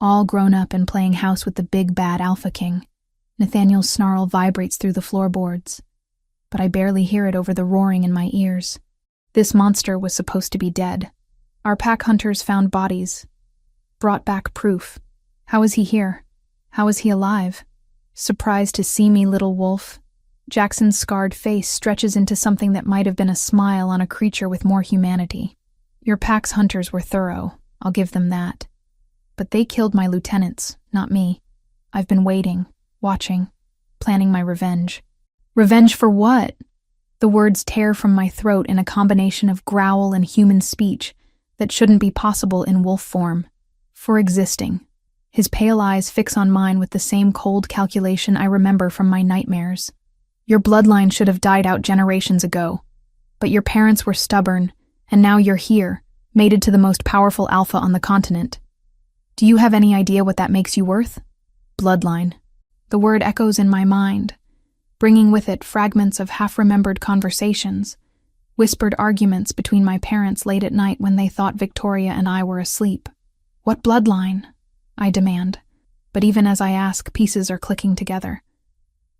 All grown up and playing house with the big bad Alpha King. Nathaniel's snarl vibrates through the floorboards, but I barely hear it over the roaring in my ears. This monster was supposed to be dead. Our pack hunters found bodies. Brought back proof. How is he here? How is he alive? Surprised to see me, little wolf. Jackson's scarred face stretches into something that might have been a smile on a creature with more humanity. Your pack's hunters were thorough, I'll give them that. But they killed my lieutenants, not me. I've been waiting, watching, planning my revenge. Revenge for what? The words tear from my throat in a combination of growl and human speech that shouldn't be possible in wolf form. For existing. His pale eyes fix on mine with the same cold calculation I remember from my nightmares. Your bloodline should have died out generations ago. But your parents were stubborn, and now you're here, mated to the most powerful alpha on the continent. Do you have any idea what that makes you worth? Bloodline. The word echoes in my mind, bringing with it fragments of half-remembered conversations, whispered arguments between my parents late at night when they thought Victoria and I were asleep. What bloodline? I demand. But even as I ask, pieces are clicking together.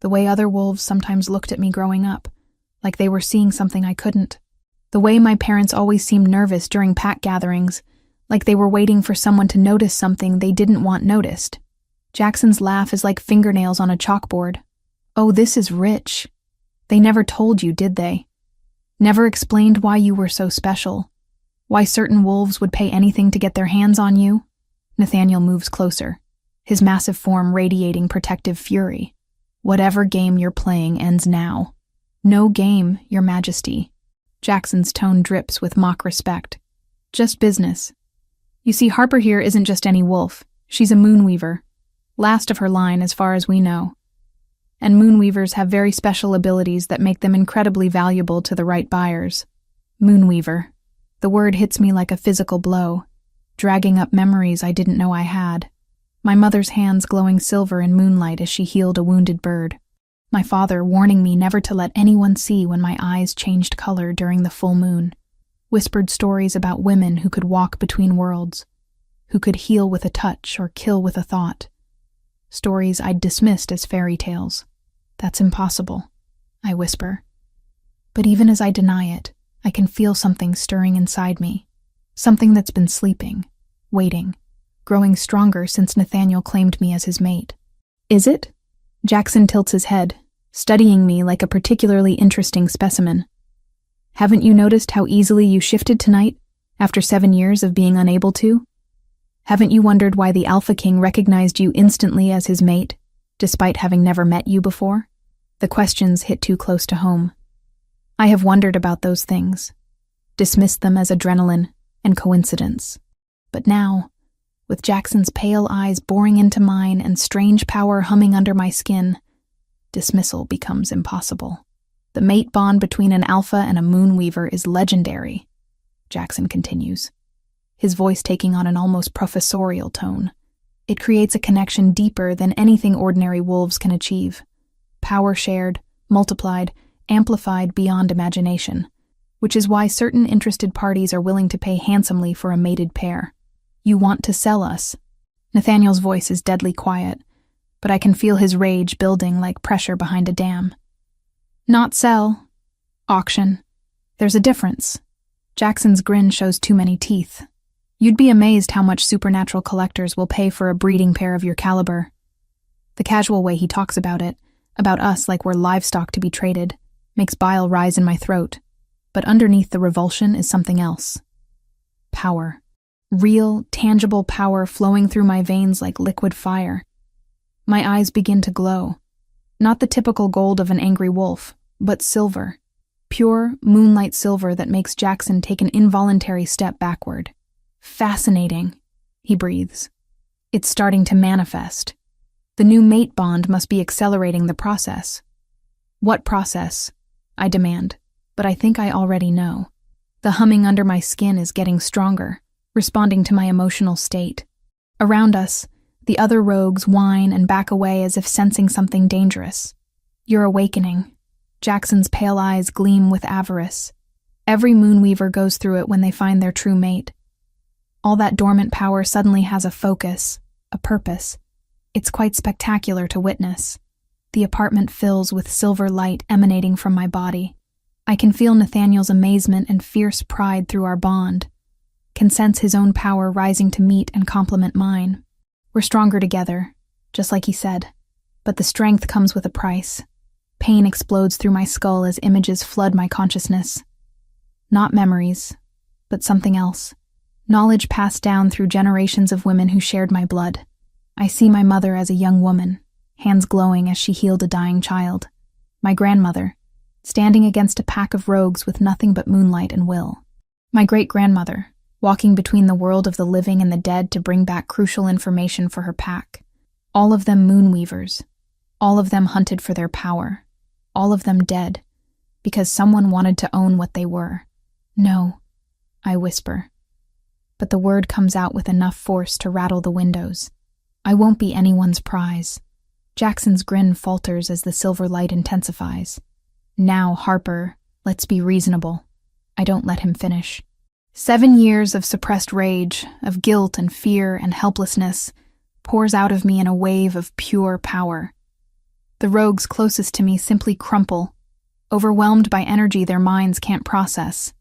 The way other wolves sometimes looked at me growing up, like they were seeing something I couldn't. The way my parents always seemed nervous during pack gatherings, like they were waiting for someone to notice something they didn't want noticed. Jackson's laugh is like fingernails on a chalkboard. Oh, this is rich. They never told you, did they? Never explained why you were so special. Why certain wolves would pay anything to get their hands on you? Nathaniel moves closer, his massive form radiating protective fury. Whatever game you're playing ends now. No game, Your Majesty. Jackson's tone drips with mock respect. Just business. You see, Harper here isn't just any wolf. She's a moonweaver. Last of her line as far as we know. And moonweavers have very special abilities that make them incredibly valuable to the right buyers. Moonweaver. The word hits me like a physical blow, dragging up memories I didn't know I had. My mother's hands glowing silver in moonlight as she healed a wounded bird. My father warning me never to let anyone see when my eyes changed color during the full moon. Whispered stories about women who could walk between worlds, who could heal with a touch or kill with a thought. Stories I'd dismissed as fairy tales. That's impossible, I whisper. But even as I deny it, I can feel something stirring inside me. Something that's been sleeping, waiting, growing stronger since Nathaniel claimed me as his mate. Is it? Jackson tilts his head, studying me like a particularly interesting specimen. Haven't you noticed how easily you shifted tonight, after 7 years of being unable to? Haven't you wondered why the Alpha King recognized you instantly as his mate, despite having never met you before? The questions hit too close to home. I have wondered about those things, dismissed them as adrenaline and coincidence. But now, With Jackson's pale eyes boring into mine and strange power humming under my skin, dismissal becomes impossible. The mate bond between an alpha and a moonweaver is legendary, Jackson continues, his voice taking on an almost professorial tone. It creates a connection deeper than anything ordinary wolves can achieve. Power shared, multiplied, amplified beyond imagination, which is why certain interested parties are willing to pay handsomely for a mated pair. You want to sell us. Nathaniel's voice is deadly quiet, but I can feel his rage building like pressure behind a dam. Not sell. Auction. There's a difference. Jackson's grin shows too many teeth. You'd be amazed how much supernatural collectors will pay for a breeding pair of your caliber. The casual way he talks about it, about us like we're livestock to be traded, makes bile rise in my throat. But underneath the revulsion is something else. Power. Real, tangible power flowing through my veins like liquid fire. My eyes begin to glow. Not the typical gold of an angry wolf, but silver. Pure, moonlight silver that makes Jackson take an involuntary step backward. Fascinating, he breathes. It's starting to manifest. The new mate bond must be accelerating the process. What process? I demand, but I think I already know. The humming under my skin is getting stronger, responding to my emotional state. Around us, the other rogues whine and back away as if sensing something dangerous. You're awakening. Jackson's pale eyes gleam with avarice. Every moonweaver goes through it when they find their true mate. All that dormant power suddenly has a focus, a purpose. It's quite spectacular to witness. The apartment fills with silver light emanating from my body. I can feel Nathaniel's amazement and fierce pride through our bond. Can sense his own power rising to meet and complement mine. We're stronger together, just like he said. But the strength comes with a price. Pain explodes through my skull as images flood my consciousness. Not memories, but something else. Knowledge passed down through generations of women who shared my blood. I see my mother as a young woman, hands glowing as she healed a dying child. My grandmother, standing against a pack of rogues with nothing but moonlight and will. My great-grandmother, walking between the world of the living and the dead to bring back crucial information for her pack. All of them moonweavers. All of them hunted for their power. All of them dead, because someone wanted to own what they were. No, I whisper. But the word comes out with enough force to rattle the windows. I won't be anyone's prize. Jackson's grin falters as the silver light intensifies. Now, Harper, let's be reasonable. I don't let him finish. 7 years of suppressed rage, of guilt and fear and helplessness, pours out of me in a wave of pure power. The rogues closest to me simply crumple, overwhelmed by energy their minds can't process.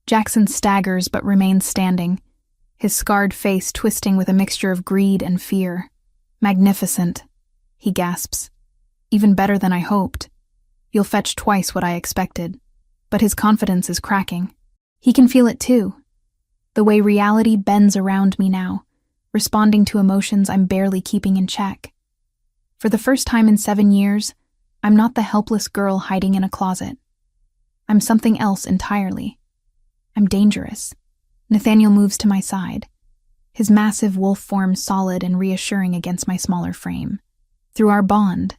Jackson staggers but remains standing, his scarred face twisting with a mixture of greed and fear. Magnificent, he gasps. Even better than I hoped. You'll fetch twice what I expected. But his confidence is cracking. He can feel it too. The way reality bends around me now, responding to emotions I'm barely keeping in check. For the first time in 7 years, I'm not the helpless girl hiding in a closet. I'm something else entirely. I'm dangerous. Nathaniel moves to my side, his massive wolf form solid and reassuring against my smaller frame. Through our bond,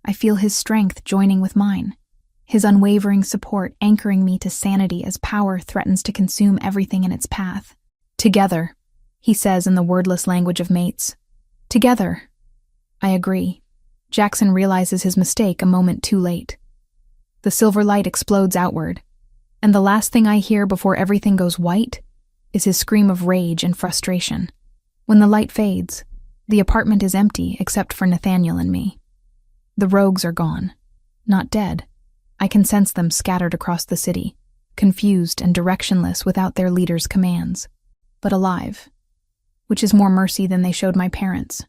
I feel his strength joining with mine, his unwavering support anchoring me to sanity as power threatens to consume everything in its path. Together, he says in the wordless language of mates. Together. I agree. Jackson realizes his mistake a moment too late. The silver light explodes outward, and the last thing I hear before everything goes white is his scream of rage and frustration. When the light fades, the apartment is empty except for Nathaniel and me. The rogues are gone. Not dead. I can sense them scattered across the city, confused and directionless without their leader's commands, but alive, which is more mercy than they showed my parents.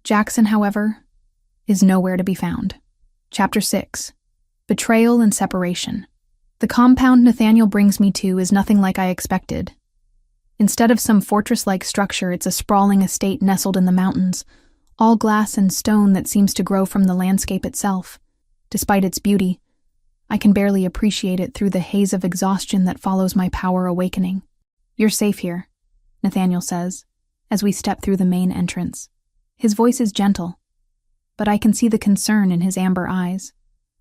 Jackson, however, is nowhere to be found. Chapter 6. Betrayal and Separation. The compound Nathaniel brings me to is nothing like I expected. Instead of some fortress-like structure, it's a sprawling estate nestled in the mountains, all glass and stone that seems to grow from the landscape itself. Despite its beauty, I can barely appreciate it through the haze of exhaustion that follows my power awakening. You're safe here, Nathaniel says, as we step through the main entrance. His voice is gentle, but I can see the concern in his amber eyes.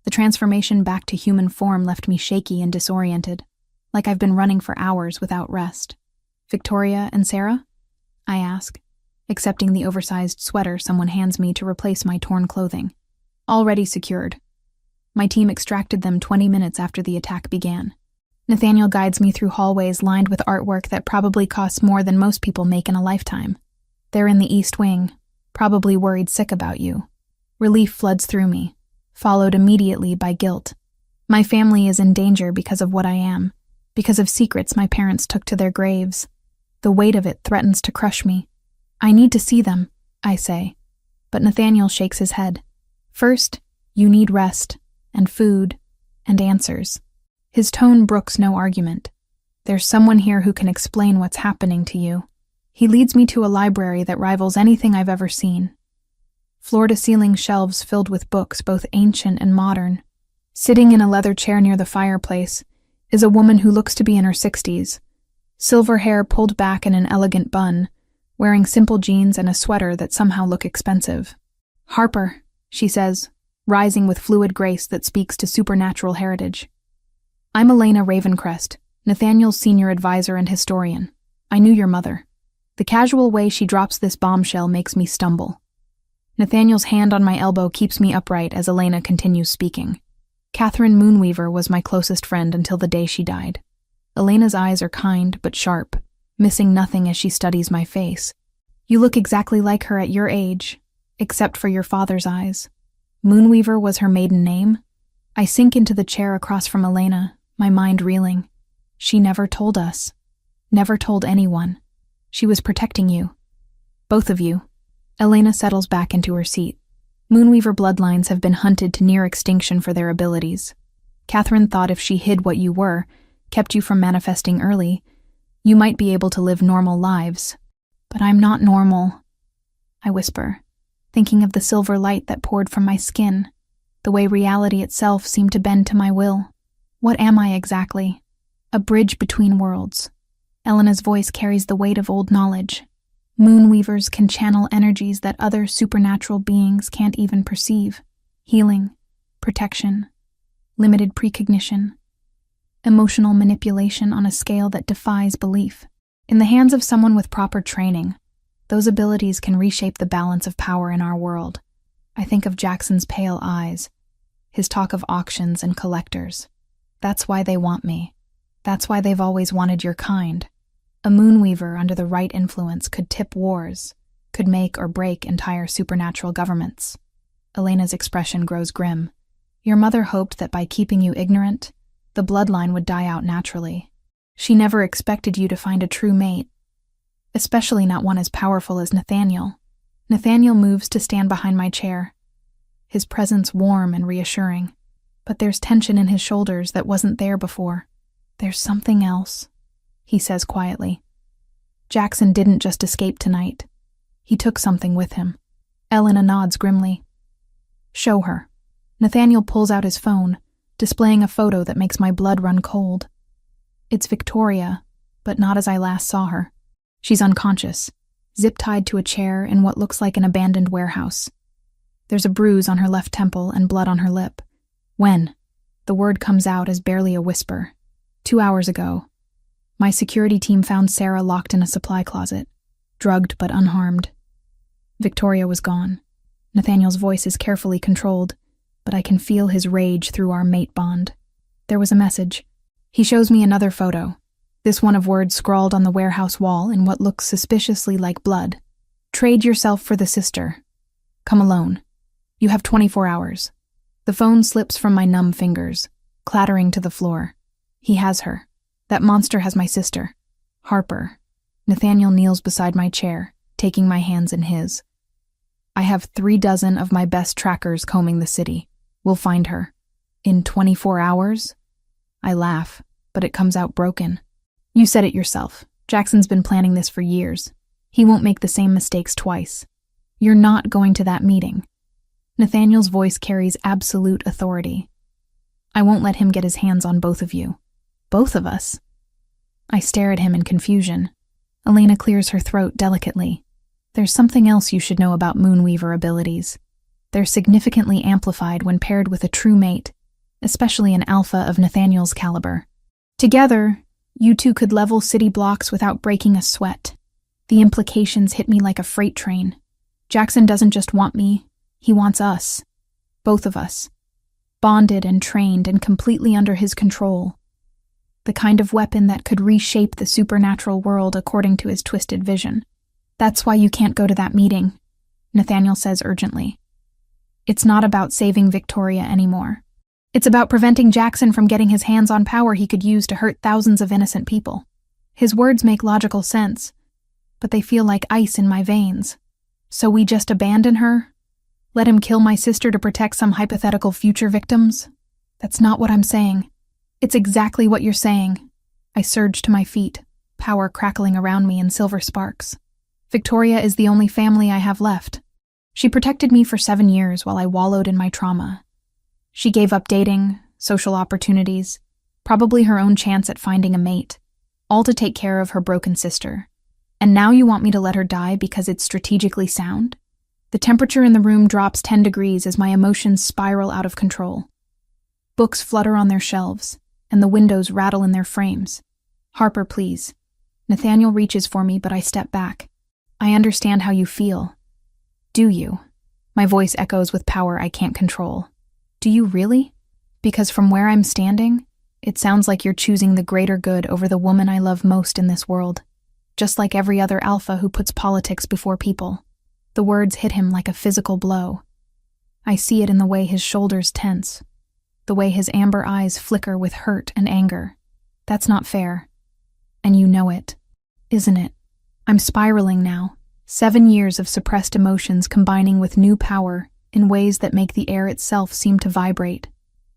The transformation back to human form left me shaky and disoriented, like I've been running for hours without rest. "Victoria and Sarah?" I ask, accepting the oversized sweater someone hands me to replace my torn clothing. "Already secured. My team extracted them 20 minutes after the attack began." Nathaniel guides me through hallways lined with artwork that probably costs more than most people make in a lifetime. "They're in the East Wing, probably worried sick about you." Relief floods through me, followed immediately by guilt. My family is in danger because of what I am, because of secrets my parents took to their graves. The weight of it threatens to crush me. "I need to see them," I say, but Nathaniel shakes his head. "First, you need rest, and food, and answers." His tone brooks no argument. "There's someone here who can explain what's happening to you." He leads me to a library that rivals anything I've ever seen. Floor-to-ceiling shelves filled with books, both ancient and modern. Sitting in a leather chair near the fireplace is a woman who looks to be in her 60s, silver hair pulled back in an elegant bun, wearing simple jeans and a sweater that somehow look expensive. "Harper," she says, rising with fluid grace that speaks to supernatural heritage. "I'm Elena Ravencrest, Nathaniel's senior advisor and historian. I knew your mother." The casual way she drops this bombshell makes me stumble. Nathaniel's hand on my elbow keeps me upright as Elena continues speaking. "Catherine Moonweaver was my closest friend until the day she died." Elena's eyes are kind but sharp, missing nothing as she studies my face. "You look exactly like her at your age, except for your father's eyes." Moonweaver was her maiden name? I sink into the chair across from Elena, my mind reeling. She never told us. Never told anyone. She was protecting you. Both of you. Elena settles back into her seat. Moonweaver bloodlines have been hunted to near extinction for their abilities. Catherine thought if she hid what you were, kept you from manifesting early, you might be able to live normal lives. But I'm not normal, I whisper, thinking of the silver light that poured from my skin, the way reality itself seemed to bend to my will. What am I exactly? A bridge between worlds. Elena's voice carries the weight of old knowledge. Moonweavers can channel energies that other supernatural beings can't even perceive. Healing, protection, limited precognition, emotional manipulation on a scale that defies belief. In the hands of someone with proper training, those abilities can reshape the balance of power in our world. I think of Jackson's pale eyes, his talk of auctions and collectors. That's why they want me. That's why they've always wanted your kind. A Moonweaver under the right influence could tip wars, could make or break entire supernatural governments. Elena's expression grows grim. Your mother hoped that by keeping you ignorant, the bloodline would die out naturally. She never expected you to find a true mate, especially not one as powerful as Nathaniel. Nathaniel moves to stand behind my chair, his presence warm and reassuring. But there's tension in his shoulders that wasn't there before. "There's something else," he says quietly. "Jackson didn't just escape tonight. He took something with him." Elena nods grimly. "Show her." Nathaniel pulls out his phone, displaying a photo that makes my blood run cold. It's Victoria, but not as I last saw her. She's unconscious, zip-tied to a chair in what looks like an abandoned warehouse. There's a bruise on her left temple and blood on her lip. "When?" The word comes out as barely a whisper. 2 hours ago. My security team found Sarah locked in a supply closet, drugged but unharmed. Victoria was gone. Nathaniel's voice is carefully controlled, but I can feel his rage through our mate bond. There was a message. He shows me another photo, this one of words scrawled on the warehouse wall in what looks suspiciously like blood. "Trade yourself for the sister. Come alone. You have 24 hours. The phone slips from my numb fingers, clattering to the floor. He has her. That monster has my sister. Harper. Nathaniel kneels beside my chair, taking my hands in his. I have 36 of my best trackers combing the city. We'll find her. In 24 hours? I laugh, but it comes out broken. You said it yourself. Jackson's been planning this for years. He won't make the same mistakes twice. You're not going to that meeting. Nathaniel's voice carries absolute authority. I won't let him get his hands on both of you. Both of us? I stare at him in confusion. Elena clears her throat delicately. There's something else you should know about Moonweaver abilities. They're significantly amplified when paired with a true mate, especially an alpha of Nathaniel's caliber. Together, you two could level city blocks without breaking a sweat. The implications hit me like a freight train. Jackson doesn't just want me, he wants us. Both of us. Bonded and trained and completely under his control. The kind of weapon that could reshape the supernatural world according to his twisted vision. That's why you can't go to that meeting, Nathaniel says urgently. It's not about saving Victoria anymore. It's about preventing Jackson from getting his hands on power he could use to hurt thousands of innocent people. His words make logical sense, but they feel like ice in my veins. So we just abandon her? Let him kill my sister to protect some hypothetical future victims? That's not what I'm saying. It's exactly what you're saying. I surge to my feet, power crackling around me in silver sparks. Victoria is the only family I have left. She protected me for 7 years while I wallowed in my trauma. She gave up dating, social opportunities, probably her own chance at finding a mate, all to take care of her broken sister. And now you want me to let her die because it's strategically sound? The temperature in the room drops 10 degrees as my emotions spiral out of control. Books flutter on their shelves, and the windows rattle in their frames. Harper, please. Nathaniel reaches for me, but I step back. I understand how you feel. Do you? My voice echoes with power I can't control. Do you really? Because from where I'm standing, it sounds like you're choosing the greater good over the woman I love most in this world. Just like every other alpha who puts politics before people. The words hit him like a physical blow. I see it in the way his shoulders tense, the way his amber eyes flicker with hurt and anger. That's not fair. And you know it, isn't it? I'm spiraling now, 7 years of suppressed emotions combining with new power in ways that make the air itself seem to vibrate.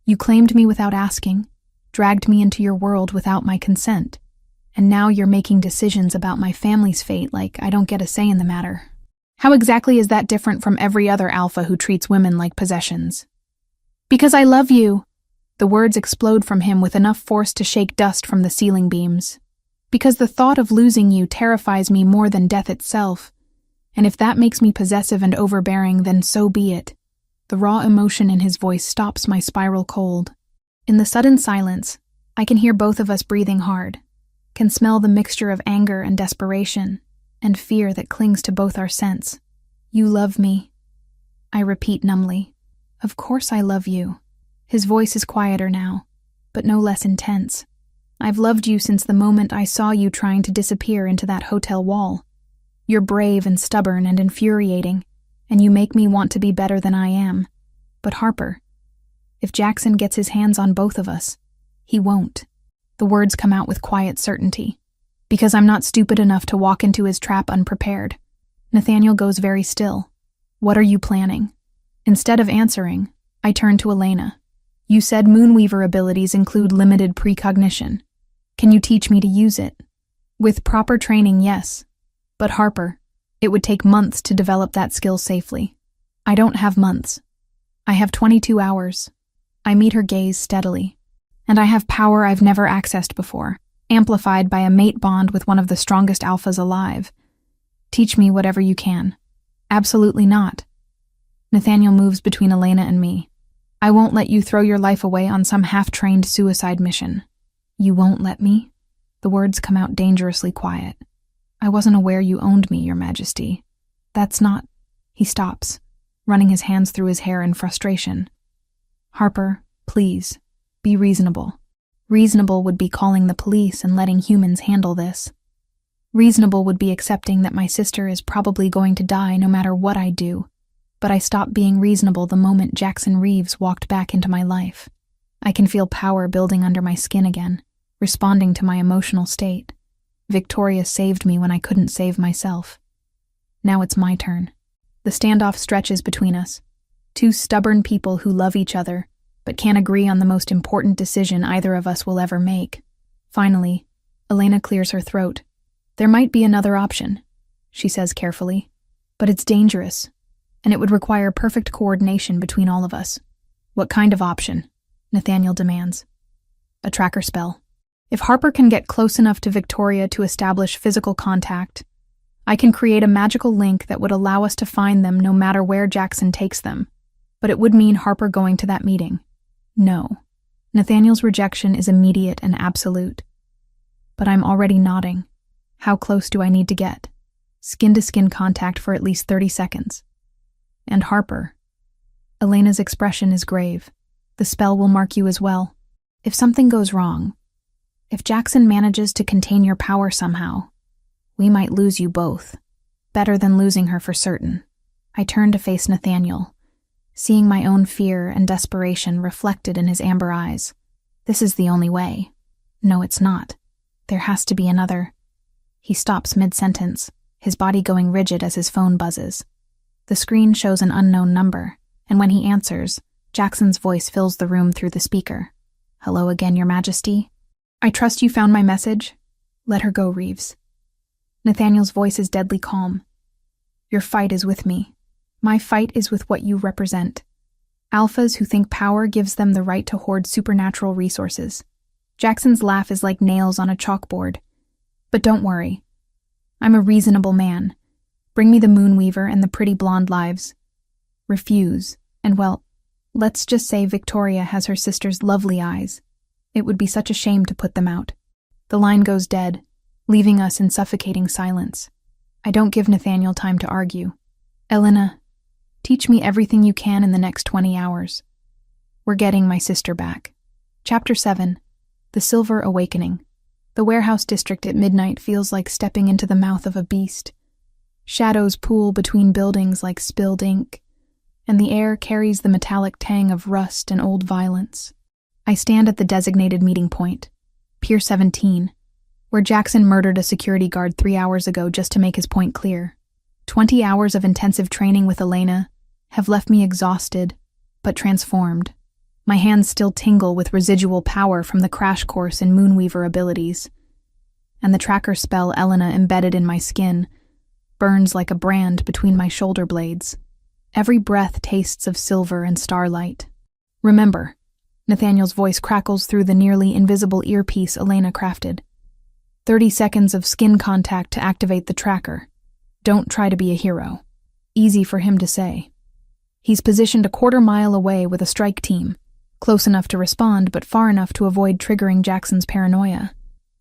You claimed me without asking, dragged me into your world without my consent, and now you're making decisions about my family's fate like I don't get a say in the matter. How exactly is that different from every other alpha who treats women like possessions? Because I love you. The words explode from him with enough force to shake dust from the ceiling beams. Because the thought of losing you terrifies me more than death itself. And if that makes me possessive and overbearing, then so be it. The raw emotion in his voice stops my spiral cold. In the sudden silence, I can hear both of us breathing hard, can smell the mixture of anger and desperation, and fear that clings to both our scents. You love me. I repeat numbly. Of course I love you. His voice is quieter now, but no less intense. I've loved you since the moment I saw you trying to disappear into that hotel wall. You're brave and stubborn and infuriating, and you make me want to be better than I am. But Harper, if Jackson gets his hands on both of us, he won't. The words come out with quiet certainty. Because I'm not stupid enough to walk into his trap unprepared. Nathaniel goes very still. What are you planning? Instead of answering, I turn to Elena. You said Moonweaver abilities include limited precognition. Can you teach me to use it? With proper training, yes. But Harper, it would take months to develop that skill safely. I don't have months. I have 22 hours. I meet her gaze steadily. And I have power I've never accessed before. Amplified by a mate bond with one of the strongest alphas alive. Teach me whatever you can. Absolutely not. Nathaniel moves between Elena and me. I won't let you throw your life away on some half-trained suicide mission. You won't let me? The words come out dangerously quiet. I wasn't aware you owned me, Your Majesty. That's not... He stops, running his hands through his hair in frustration. Harper, please, be reasonable. Reasonable would be calling the police and letting humans handle this. Reasonable would be accepting that my sister is probably going to die no matter what I do. But I stopped being reasonable the moment Jackson Reeves walked back into my life. I can feel power building under my skin again, responding to my emotional state. Victoria saved me when I couldn't save myself. Now it's my turn. The standoff stretches between us. Two stubborn people who love each other, but can't agree on the most important decision either of us will ever make. Finally, Elena clears her throat. There might be another option, she says carefully, but it's dangerous, and it would require perfect coordination between all of us. What kind of option? Nathaniel demands. A tracker spell. If Harper can get close enough to Victoria to establish physical contact, I can create a magical link that would allow us to find them no matter where Jackson takes them. But it would mean Harper going to that meeting. No. Nathaniel's rejection is immediate and absolute. But I'm already nodding. How close do I need to get? Skin-to-skin contact for at least 30 seconds. And Harper. Elena's expression is grave. The spell will mark you as well. If something goes wrong, if Jackson manages to contain your power somehow, we might lose you both. Better than losing her for certain. I turn to face Nathaniel, seeing my own fear and desperation reflected in his amber eyes. This is the only way. No, it's not. There has to be another. He stops mid-sentence, his body going rigid as his phone buzzes. The screen shows an unknown number, and when he answers, Jackson's voice fills the room through the speaker. Hello again, Your Majesty. I trust you found my message. Let her go, Reeves. Nathaniel's voice is deadly calm. Your fight is with me. My fight is with what you represent. Alphas who think power gives them the right to hoard supernatural resources. Jackson's laugh is like nails on a chalkboard. But don't worry. I'm a reasonable man. Bring me the Moonweaver and the pretty blonde lives. Refuse, and well, let's just say Victoria has her sister's lovely eyes. It would be such a shame to put them out. The line goes dead, leaving us in suffocating silence. I don't give Nathaniel time to argue. Elena, teach me everything you can in the next 20 hours. We're getting my sister back. Chapter 7. The Silver Awakening. The warehouse district at midnight feels like stepping into the mouth of a beast. Shadows pool between buildings like spilled ink, and the air carries the metallic tang of rust and old violence. I stand at the designated meeting point, Pier 17, where Jackson murdered a security guard 3 hours ago just to make his point clear. 20 hours of intensive training with Elena have left me exhausted, but transformed. My hands still tingle with residual power from the crash course in Moonweaver abilities, and the tracker spell Elena embedded in my skin burns like a brand between my shoulder blades. Every breath tastes of silver and starlight. Remember, Nathaniel's voice crackles through the nearly invisible earpiece Elena crafted. 30 seconds of skin contact to activate the tracker. Don't try to be a hero. Easy for him to say. He's positioned a quarter mile away with a strike team, close enough to respond but far enough to avoid triggering Jackson's paranoia.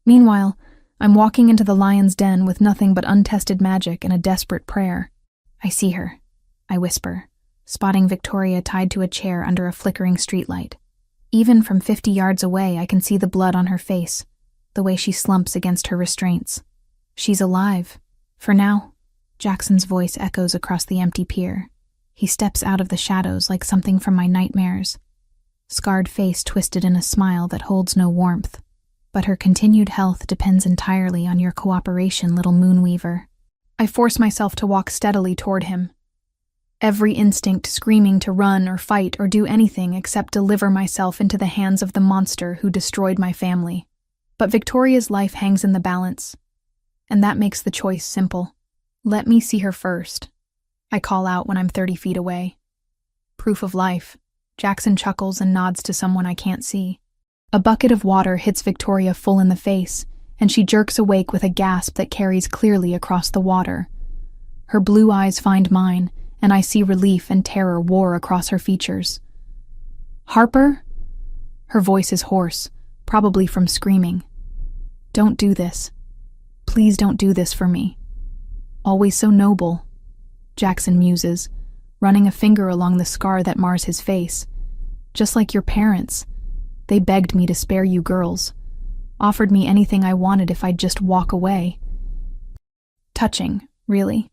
Meanwhile, I'm walking into the lion's den with nothing but untested magic and a desperate prayer. I see her, I whisper, spotting Victoria tied to a chair under a flickering streetlight. Even from 50 yards away, I can see the blood on her face, the way she slumps against her restraints. She's alive. For now. Jackson's voice echoes across the empty pier. He steps out of the shadows like something from my nightmares. Scarred face twisted in a smile that holds no warmth. But her continued health depends entirely on your cooperation, little Moonweaver. I force myself to walk steadily toward him, every instinct screaming to run or fight or do anything except deliver myself into the hands of the monster who destroyed my family. But Victoria's life hangs in the balance, and that makes the choice simple. Let me see her first, I call out when I'm 30 feet away. Proof of life. Jackson chuckles and nods to someone I can't see. A bucket of water hits Victoria full in the face, and she jerks awake with a gasp that carries clearly across the water. Her blue eyes find mine, and I see relief and terror war across her features. Harper? Her voice is hoarse, probably from screaming. Don't do this. Please don't do this for me. Always so noble, Jackson muses, running a finger along the scar that mars his face. Just like your parents. They begged me to spare you girls, offered me anything I wanted if I'd just walk away. Touching, really.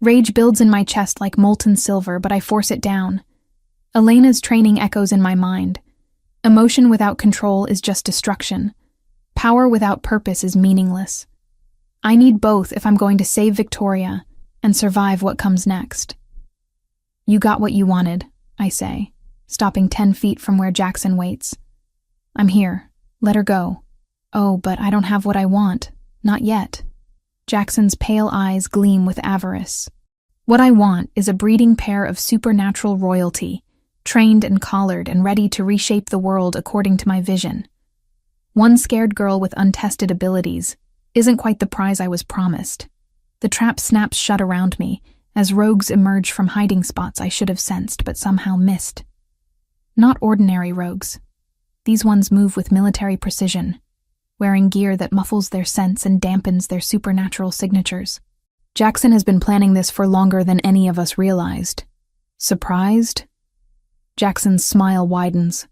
Rage builds in my chest like molten silver, but I force it down. Elena's training echoes in my mind. Emotion without control is just destruction. Power without purpose is meaningless. I need both if I'm going to save Victoria and survive what comes next. You got what you wanted, I say, stopping 10 feet from where Jackson waits. I'm here. Let her go. Oh, but I don't have what I want. Not yet. Jackson's pale eyes gleam with avarice. What I want is a breeding pair of supernatural royalty, trained and collared and ready to reshape the world according to my vision. One scared girl with untested abilities isn't quite the prize I was promised. The trap snaps shut around me as rogues emerge from hiding spots I should have sensed but somehow missed. Not ordinary rogues. These ones move with military precision, wearing gear that muffles their scents and dampens their supernatural signatures. Jackson has been planning this for longer than any of us realized. Surprised? Jackson's smile widens.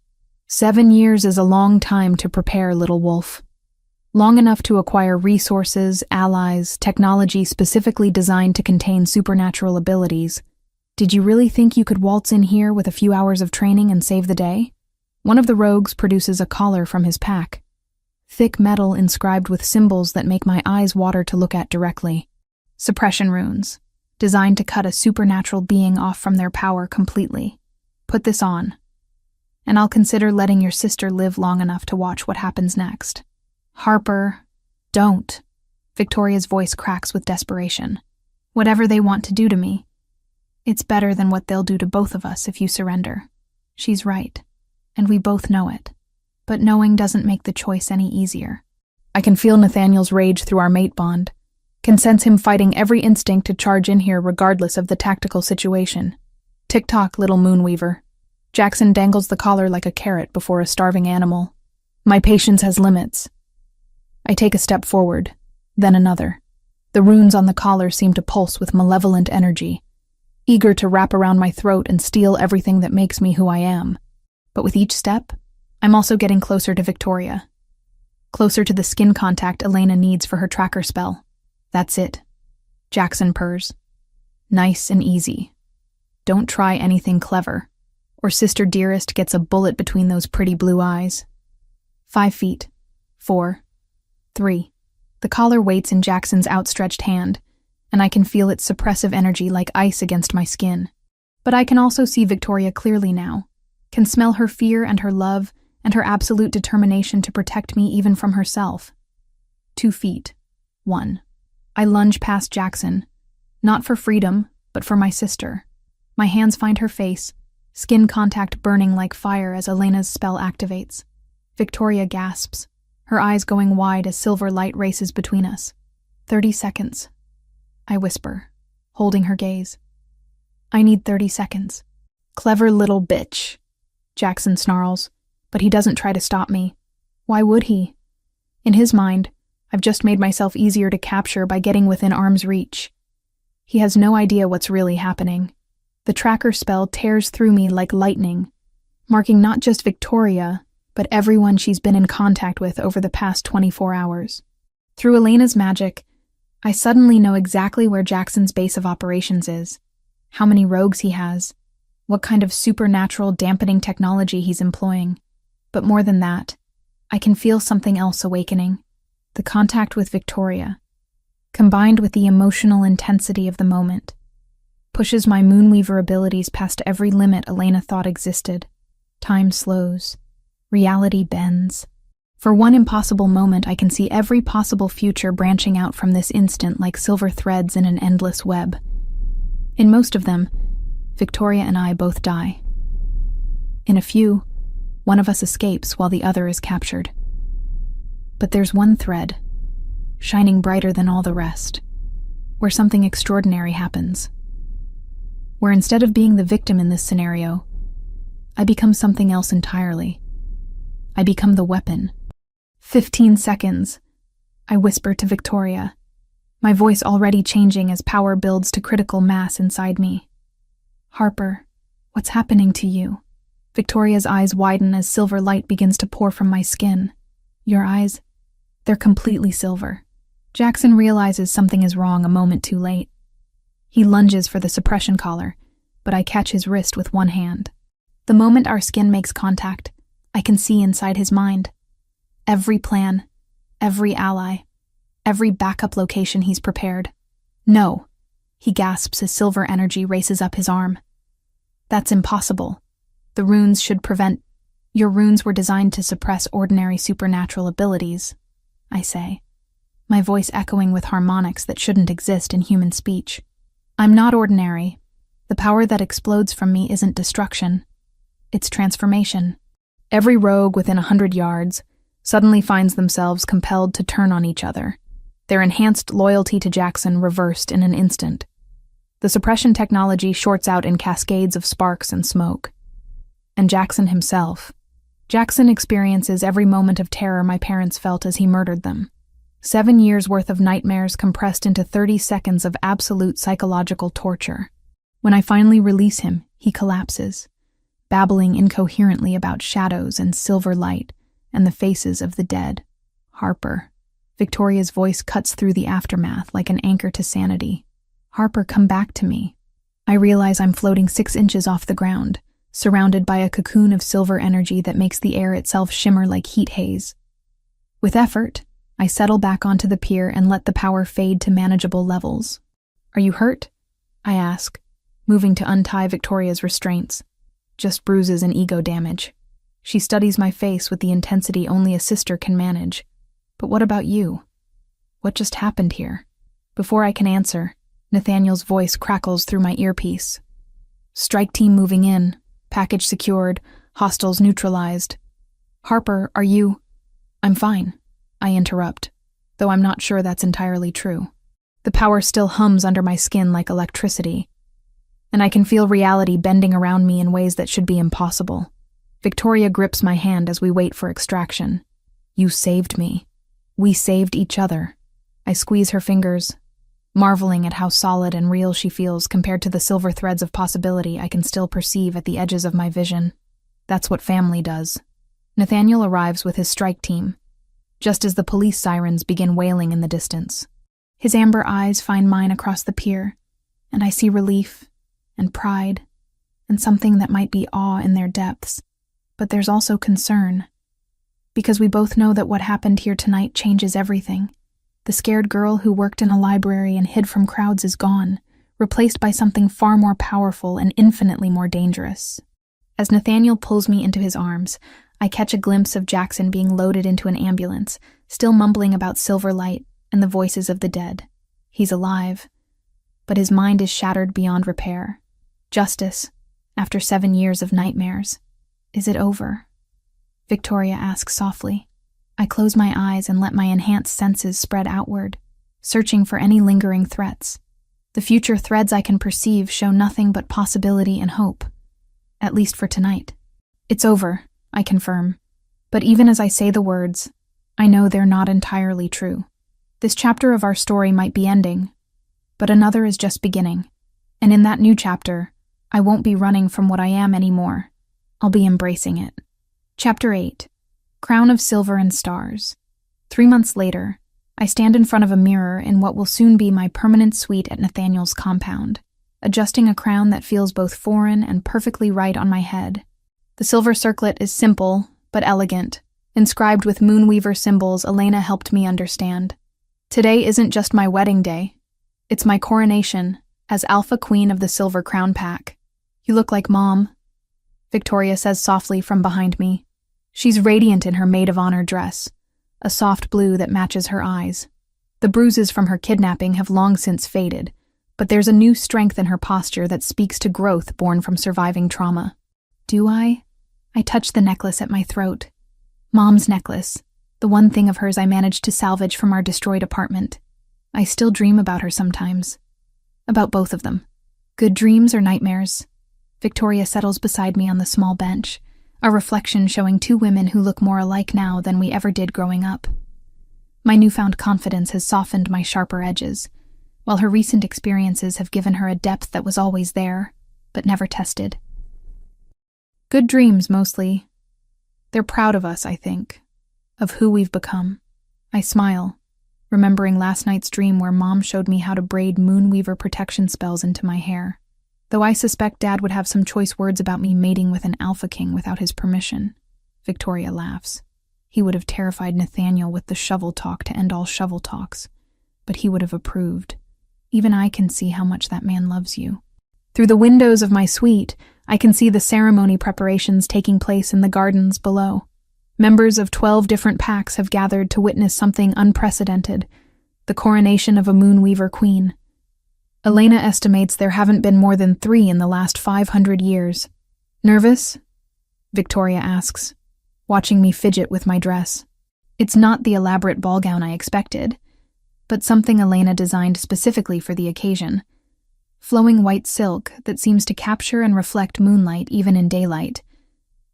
7 years is a long time to prepare, little wolf. Long enough to acquire resources, allies, technology specifically designed to contain supernatural abilities. Did you really think you could waltz in here with a few hours of training and save the day? One of the rogues produces a collar from his pack. Thick metal inscribed with symbols that make my eyes water to look at directly. Suppression runes, designed to cut a supernatural being off from their power completely. Put this on, and I'll consider letting your sister live long enough to watch what happens next. Harper, don't. Victoria's voice cracks with desperation. Whatever they want to do to me, it's better than what they'll do to both of us if you surrender. She's right, and we both know it. But knowing doesn't make the choice any easier. I can feel Nathaniel's rage through our mate bond, can sense him fighting every instinct to charge in here regardless of the tactical situation. Tick-tock, little moonweaver. Jackson dangles the collar like a carrot before a starving animal. My patience has limits. I take a step forward, then another. The runes on the collar seem to pulse with malevolent energy, eager to wrap around my throat and steal everything that makes me who I am. But with each step, I'm also getting closer to Victoria. Closer to the skin contact Elena needs for her tracker spell. That's it. Jackson purrs. Nice and easy. Don't try anything clever, or Sister Dearest gets a bullet between those pretty blue eyes. 5 feet. 4. 3. The collar waits in Jackson's outstretched hand, and I can feel its suppressive energy like ice against my skin. But I can also see Victoria clearly now, can smell her fear and her love and her absolute determination to protect me even from herself. 2 feet. 1. I lunge past Jackson, not for freedom, but for my sister. My hands find her face, skin contact burning like fire as Elena's spell activates. Victoria gasps, her eyes going wide as silver light races between us. 30 seconds. I whisper, holding her gaze. I need 30 seconds. Clever little bitch, Jackson snarls, but he doesn't try to stop me. Why would he? In his mind, I've just made myself easier to capture by getting within arm's reach. He has no idea what's really happening. The tracker spell tears through me like lightning, marking not just Victoria, but everyone she's been in contact with over the past 24 hours. Through Elena's magic, I suddenly know exactly where Jackson's base of operations is, how many rogues he has, what kind of supernatural dampening technology he's employing. But more than that, I can feel something else awakening. The contact with Victoria, combined with the emotional intensity of the moment, pushes my moonweaver abilities past every limit Elena thought existed. Time slows. Reality bends. For one impossible moment, I can see every possible future branching out from this instant like silver threads in an endless web. In most of them, Victoria and I both die. In a few, one of us escapes while the other is captured. But there's one thread, shining brighter than all the rest, where something extraordinary happens. Where instead of being the victim in this scenario, I become something else entirely. I become the weapon. 15 seconds, I whisper to Victoria, my voice already changing as power builds to critical mass inside me. Harper, what's happening to you? Victoria's eyes widen as silver light begins to pour from my skin. Your eyes, they're completely silver. Jackson realizes something is wrong a moment too late. He lunges for the suppression collar, but I catch his wrist with one hand. The moment our skin makes contact, I can see inside his mind. Every plan, every ally, every backup location he's prepared. No, he gasps as silver energy races up his arm. That's impossible. The runes should prevent. Your runes were designed to suppress ordinary supernatural abilities, I say, my voice echoing with harmonics that shouldn't exist in human speech. I'm not ordinary. The power that explodes from me isn't destruction. It's transformation. Every rogue within 100 yards, suddenly finds themselves compelled to turn on each other, their enhanced loyalty to Jackson reversed in an instant. The suppression technology shorts out in cascades of sparks and smoke. And Jackson himself. Jackson experiences every moment of terror my parents felt as he murdered them. 7 years' worth of nightmares compressed into 30 seconds of absolute psychological torture. When I finally release him, he collapses, babbling incoherently about shadows and silver light and the faces of the dead. Harper. Victoria's voice cuts through the aftermath like an anchor to sanity. Harper, come back to me. I realize I'm floating 6 inches off the ground, surrounded by a cocoon of silver energy that makes the air itself shimmer like heat haze. With effort, I settle back onto the pier and let the power fade to manageable levels. Are you hurt? I ask, moving to untie Victoria's restraints. Just bruises and ego damage. She studies my face with the intensity only a sister can manage. But what about you? What just happened here? Before I can answer, Nathaniel's voice crackles through my earpiece. Strike team moving in. Package secured. Hostiles neutralized. Harper, are you... I'm fine, I interrupt, though I'm not sure that's entirely true. The power still hums under my skin like electricity, and I can feel reality bending around me in ways that should be impossible. Victoria grips my hand as we wait for extraction. You saved me. We saved each other. I squeeze her fingers, marveling at how solid and real she feels compared to the silver threads of possibility I can still perceive at the edges of my vision. That's what family does. Nathaniel arrives with his strike team, just as the police sirens begin wailing in the distance. His amber eyes find mine across the pier, and I see relief and pride and something that might be awe in their depths. But there's also concern, because we both know that what happened here tonight changes everything. The scared girl who worked in a library and hid from crowds is gone, replaced by something far more powerful and infinitely more dangerous. As Nathaniel pulls me into his arms, I catch a glimpse of Jackson being loaded into an ambulance, still mumbling about silver light and the voices of the dead. He's alive, but his mind is shattered beyond repair. Justice, after 7 years of nightmares. Is it over? Victoria asks softly. I close my eyes and let my enhanced senses spread outward, searching for any lingering threats. The future threads I can perceive show nothing but possibility and hope, at least for tonight. It's over, I confirm, but even as I say the words, I know they're not entirely true. This chapter of our story might be ending, but another is just beginning, and in that new chapter, I won't be running from what I am anymore. I'll be embracing it. Chapter 8. Crown of Silver and Stars. 3 months later, I stand in front of a mirror in what will soon be my permanent suite at Nathaniel's compound, adjusting a crown that feels both foreign and perfectly right on my head. The silver circlet is simple, but elegant, inscribed with moonweaver symbols Elena helped me understand. Today isn't just my wedding day. It's my coronation as Alpha Queen of the Silver Crown Pack. You look like Mom, Victoria says softly from behind me. She's radiant in her maid of honor dress, a soft blue that matches her eyes. The bruises from her kidnapping have long since faded, but there's a new strength in her posture that speaks to growth born from surviving trauma. Do I? I touch the necklace at my throat. Mom's necklace, the one thing of hers I managed to salvage from our destroyed apartment. I still dream about her sometimes. About both of them. Good dreams or nightmares? Victoria settles beside me on the small bench, a reflection showing 2 women who look more alike now than we ever did growing up. My newfound confidence has softened my sharper edges, while her recent experiences have given her a depth that was always there, but never tested. Good dreams, mostly. They're proud of us, I think, of who we've become. I smile, remembering last night's dream where Mom showed me how to braid moonweaver protection spells into my hair. Though I suspect Dad would have some choice words about me mating with an alpha king without his permission. Victoria laughs. He would have terrified Nathaniel with the shovel talk to end all shovel talks, but he would have approved. Even I can see how much that man loves you. Through the windows of my suite, I can see the ceremony preparations taking place in the gardens below. Members of 12 different packs have gathered to witness something unprecedented, the coronation of a moonweaver queen. Elena estimates there haven't been more than 3 in the last 500 years. Nervous? Victoria asks, watching me fidget with my dress. It's not the elaborate ball gown I expected, but something Elena designed specifically for the occasion. Flowing white silk that seems to capture and reflect moonlight even in daylight,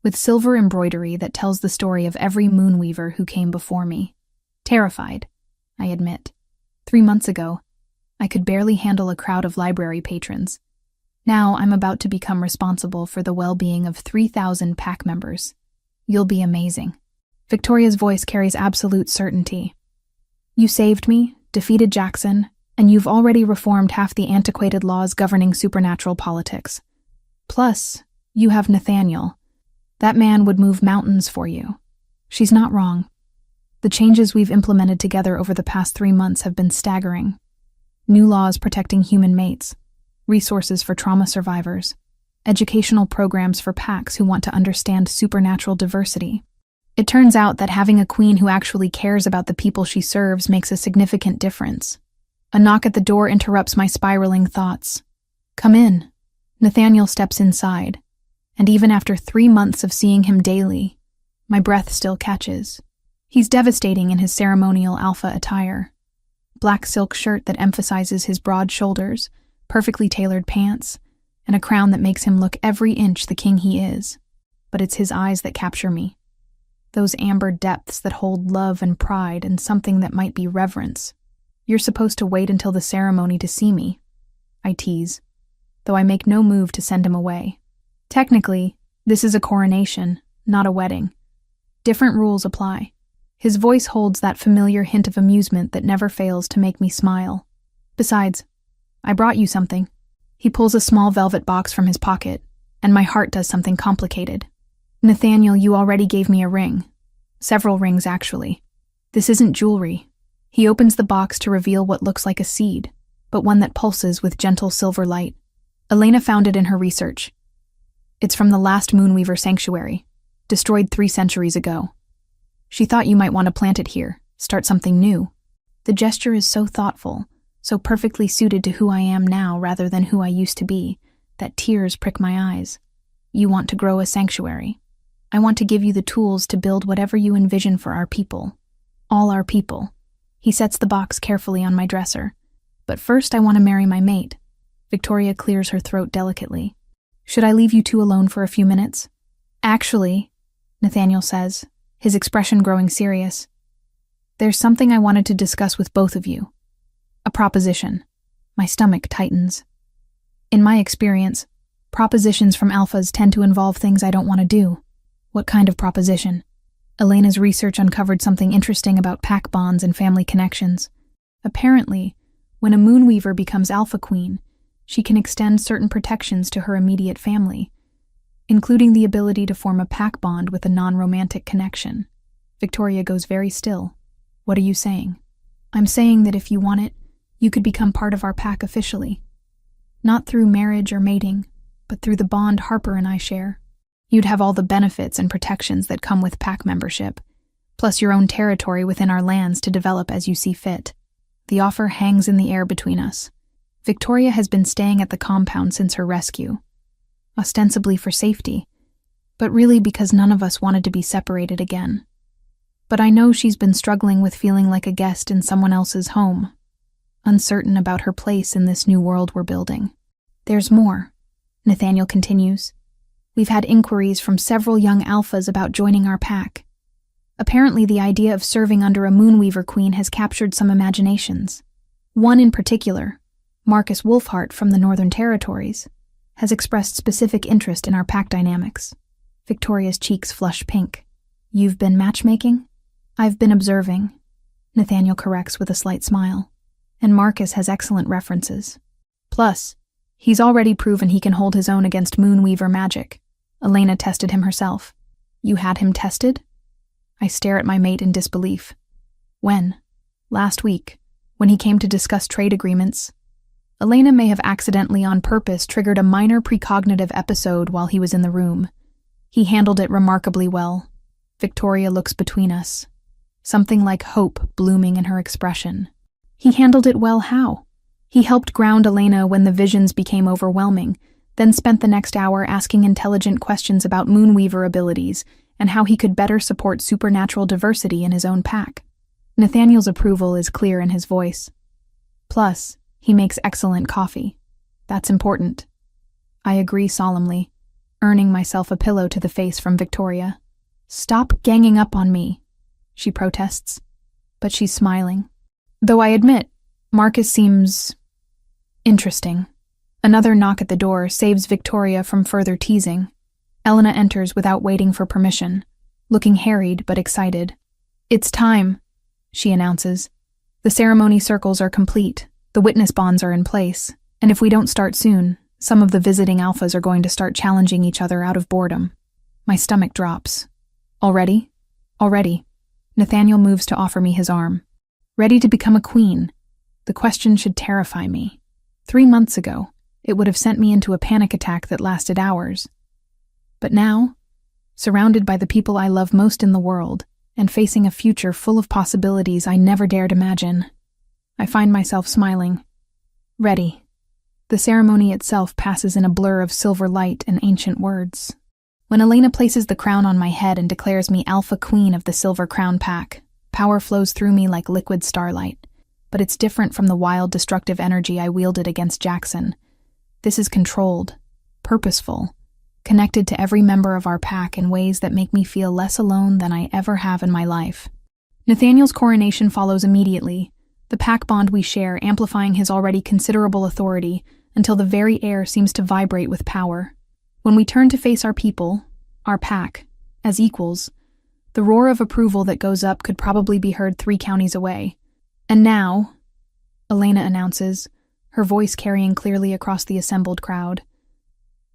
with silver embroidery that tells the story of every moonweaver who came before me. Terrified, I admit. 3 months ago, I could barely handle a crowd of library patrons. Now I'm about to become responsible for the well-being of 3,000 pack members. You'll be amazing. Victoria's voice carries absolute certainty. You saved me, defeated Jackson, and you've already reformed half the antiquated laws governing supernatural politics. Plus, you have Nathaniel. That man would move mountains for you. She's not wrong. The changes we've implemented together over the past 3 months have been staggering. New laws protecting human mates, resources for trauma survivors, educational programs for packs who want to understand supernatural diversity. It turns out that having a queen who actually cares about the people she serves makes a significant difference. A knock at the door interrupts my spiraling thoughts. Come in. Nathaniel steps inside, and even after 3 months of seeing him daily, my breath still catches. He's devastating in his ceremonial alpha attire. Black silk shirt that emphasizes his broad shoulders, perfectly tailored pants, and a crown that makes him look every inch the king he is. But it's his eyes that capture me. Those amber depths that hold love and pride and something that might be reverence. You're supposed to wait until the ceremony to see me, I tease, though I make no move to send him away. Technically, this is a coronation, not a wedding. Different rules apply. His voice holds that familiar hint of amusement that never fails to make me smile. Besides, I brought you something. He pulls a small velvet box from his pocket, and my heart does something complicated. Nathaniel, you already gave me a ring. Several rings, actually. This isn't jewelry. He opens the box to reveal what looks like a seed, but one that pulses with gentle silver light. Elena found it in her research. It's from the last Moonweaver sanctuary, destroyed 3 centuries ago. She thought you might want to plant it here, start something new. The gesture is so thoughtful, so perfectly suited to who I am now rather than who I used to be, that tears prick my eyes. You want to grow a sanctuary. I want to give you the tools to build whatever you envision for our people. All our people. He sets the box carefully on my dresser. But first I want to marry my mate. Victoria clears her throat delicately. Should I leave you two alone for a few minutes? Actually, Nathaniel says, his expression growing serious. There's something I wanted to discuss with both of you. A proposition. My stomach tightens. In my experience, propositions from alphas tend to involve things I don't want to do. What kind of proposition? Elena's research uncovered something interesting about pack bonds and family connections. Apparently, when a Moonweaver becomes Alpha Queen, she can extend certain protections to her immediate family, including the ability to form a pack bond with a non-romantic connection. Victoria goes very still. What are you saying? I'm saying that if you want it, you could become part of our pack officially. Not through marriage or mating, but through the bond Harper and I share. You'd have all the benefits and protections that come with pack membership, plus your own territory within our lands to develop as you see fit. The offer hangs in the air between us. Victoria has been staying at the compound since her rescue, ostensibly for safety, but really because none of us wanted to be separated again. But I know she's been struggling with feeling like a guest in someone else's home, uncertain about her place in this new world we're building. There's more, Nathaniel continues. We've had inquiries from several young alphas about joining our pack. Apparently the idea of serving under a Moonweaver queen has captured some imaginations. One in particular, Marcus Wolfhart from the Northern Territories, has expressed specific interest in our pack dynamics. Victoria's cheeks flush pink. You've been matchmaking? I've been observing, Nathaniel corrects with a slight smile. And Marcus has excellent references. Plus, he's already proven he can hold his own against Moonweaver magic. Elena tested him herself. You had him tested? I stare at my mate in disbelief. When? Last week, when he came to discuss trade agreements. Elena may have accidentally on purpose triggered a minor precognitive episode while he was in the room. He handled it remarkably well. Victoria looks between us. Something like hope blooming in her expression. He handled it well how? He helped ground Elena when the visions became overwhelming, then spent the next hour asking intelligent questions about Moonweaver abilities and how he could better support supernatural diversity in his own pack. Nathaniel's approval is clear in his voice. Plus, he makes excellent coffee. That's important. I agree solemnly, earning myself a pillow to the face from Victoria. Stop ganging up on me, she protests, but she's smiling. Though I admit, Marcus seems interesting. Another knock at the door saves Victoria from further teasing. Elena enters without waiting for permission, looking harried but excited. It's time, she announces. The ceremony circles are complete, the witness bonds are in place, and if we don't start soon, some of the visiting alphas are going to start challenging each other out of boredom. My stomach drops. Already? Already. Nathaniel moves to offer me his arm. Ready to become a queen? The question should terrify me. 3 months ago, it would have sent me into a panic attack that lasted hours. But now, surrounded by the people I love most in the world, and facing a future full of possibilities I never dared imagine, I find myself smiling. Ready. The ceremony itself passes in a blur of silver light and ancient words. When Elena places the crown on my head and declares me Alpha Queen of the Silver Crown Pack, power flows through me like liquid starlight. But it's different from the wild, destructive energy I wielded against Jackson. This is controlled, purposeful, connected to every member of our pack in ways that make me feel less alone than I ever have in my life. Nathaniel's coronation follows immediately, the pack bond we share amplifying his already considerable authority until the very air seems to vibrate with power. When we turn to face our people, our pack, as equals, the roar of approval that goes up could probably be heard 3 counties away. And now, Elena announces, her voice carrying clearly across the assembled crowd,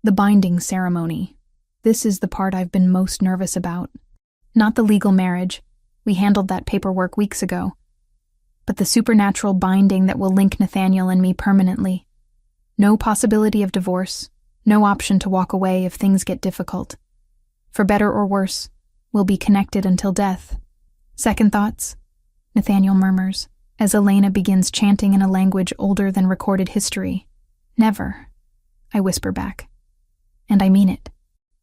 the binding ceremony. This is the part I've been most nervous about. Not the legal marriage. We handled that paperwork weeks ago. But the supernatural binding that will link Nathaniel and me permanently. No possibility of divorce, no option to walk away if things get difficult. For better or worse, we'll be connected until death. Second thoughts? Nathaniel murmurs, as Elena begins chanting in a language older than recorded history. Never, I whisper back. And I mean it.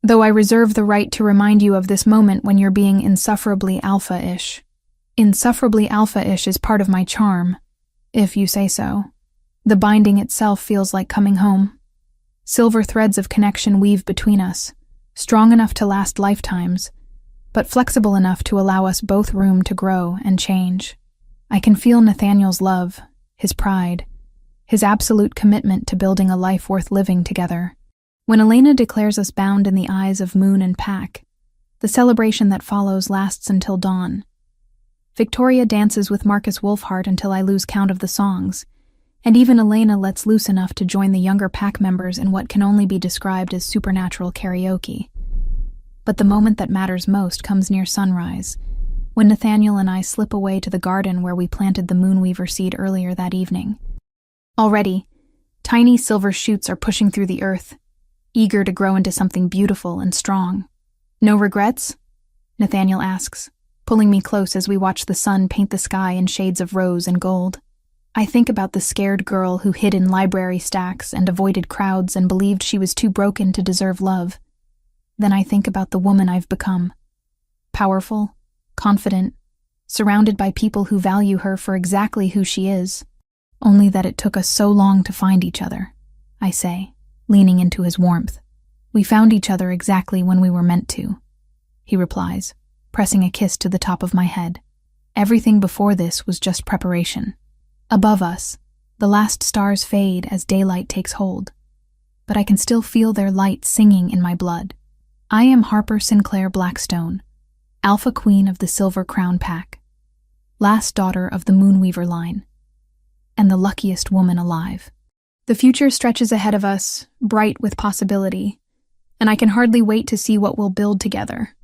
Though I reserve the right to remind you of this moment when you're being insufferably alpha-ish. Insufferably alpha-ish is part of my charm, if you say so. The binding itself feels like coming home. Silver threads of connection weave between us, strong enough to last lifetimes, but flexible enough to allow us both room to grow and change. I can feel Nathaniel's love, his pride, his absolute commitment to building a life worth living together. When Elena declares us bound in the eyes of moon and pack, the celebration that follows lasts until dawn. Victoria dances with Marcus Wolfhart until I lose count of the songs, and even Elena lets loose enough to join the younger pack members in what can only be described as supernatural karaoke. But the moment that matters most comes near sunrise, when Nathaniel and I slip away to the garden where we planted the moonweaver seed earlier that evening. Already, tiny silver shoots are pushing through the earth, eager to grow into something beautiful and strong. No regrets? Nathaniel asks, pulling me close as we watch the sun paint the sky in shades of rose and gold. I think about the scared girl who hid in library stacks and avoided crowds and believed she was too broken to deserve love. Then I think about the woman I've become. Powerful, confident, surrounded by people who value her for exactly who she is. Only that it took us so long to find each other, I say, leaning into his warmth. We found each other exactly when we were meant to, he replies, pressing a kiss to the top of my head. Everything before this was just preparation. Above us, the last stars fade as daylight takes hold, but I can still feel their light singing in my blood. I am Harper Sinclair Blackstone, Alpha Queen of the Silver Crown Pack, last daughter of the Moonweaver line, and the luckiest woman alive. The future stretches ahead of us, bright with possibility, and I can hardly wait to see what we'll build together.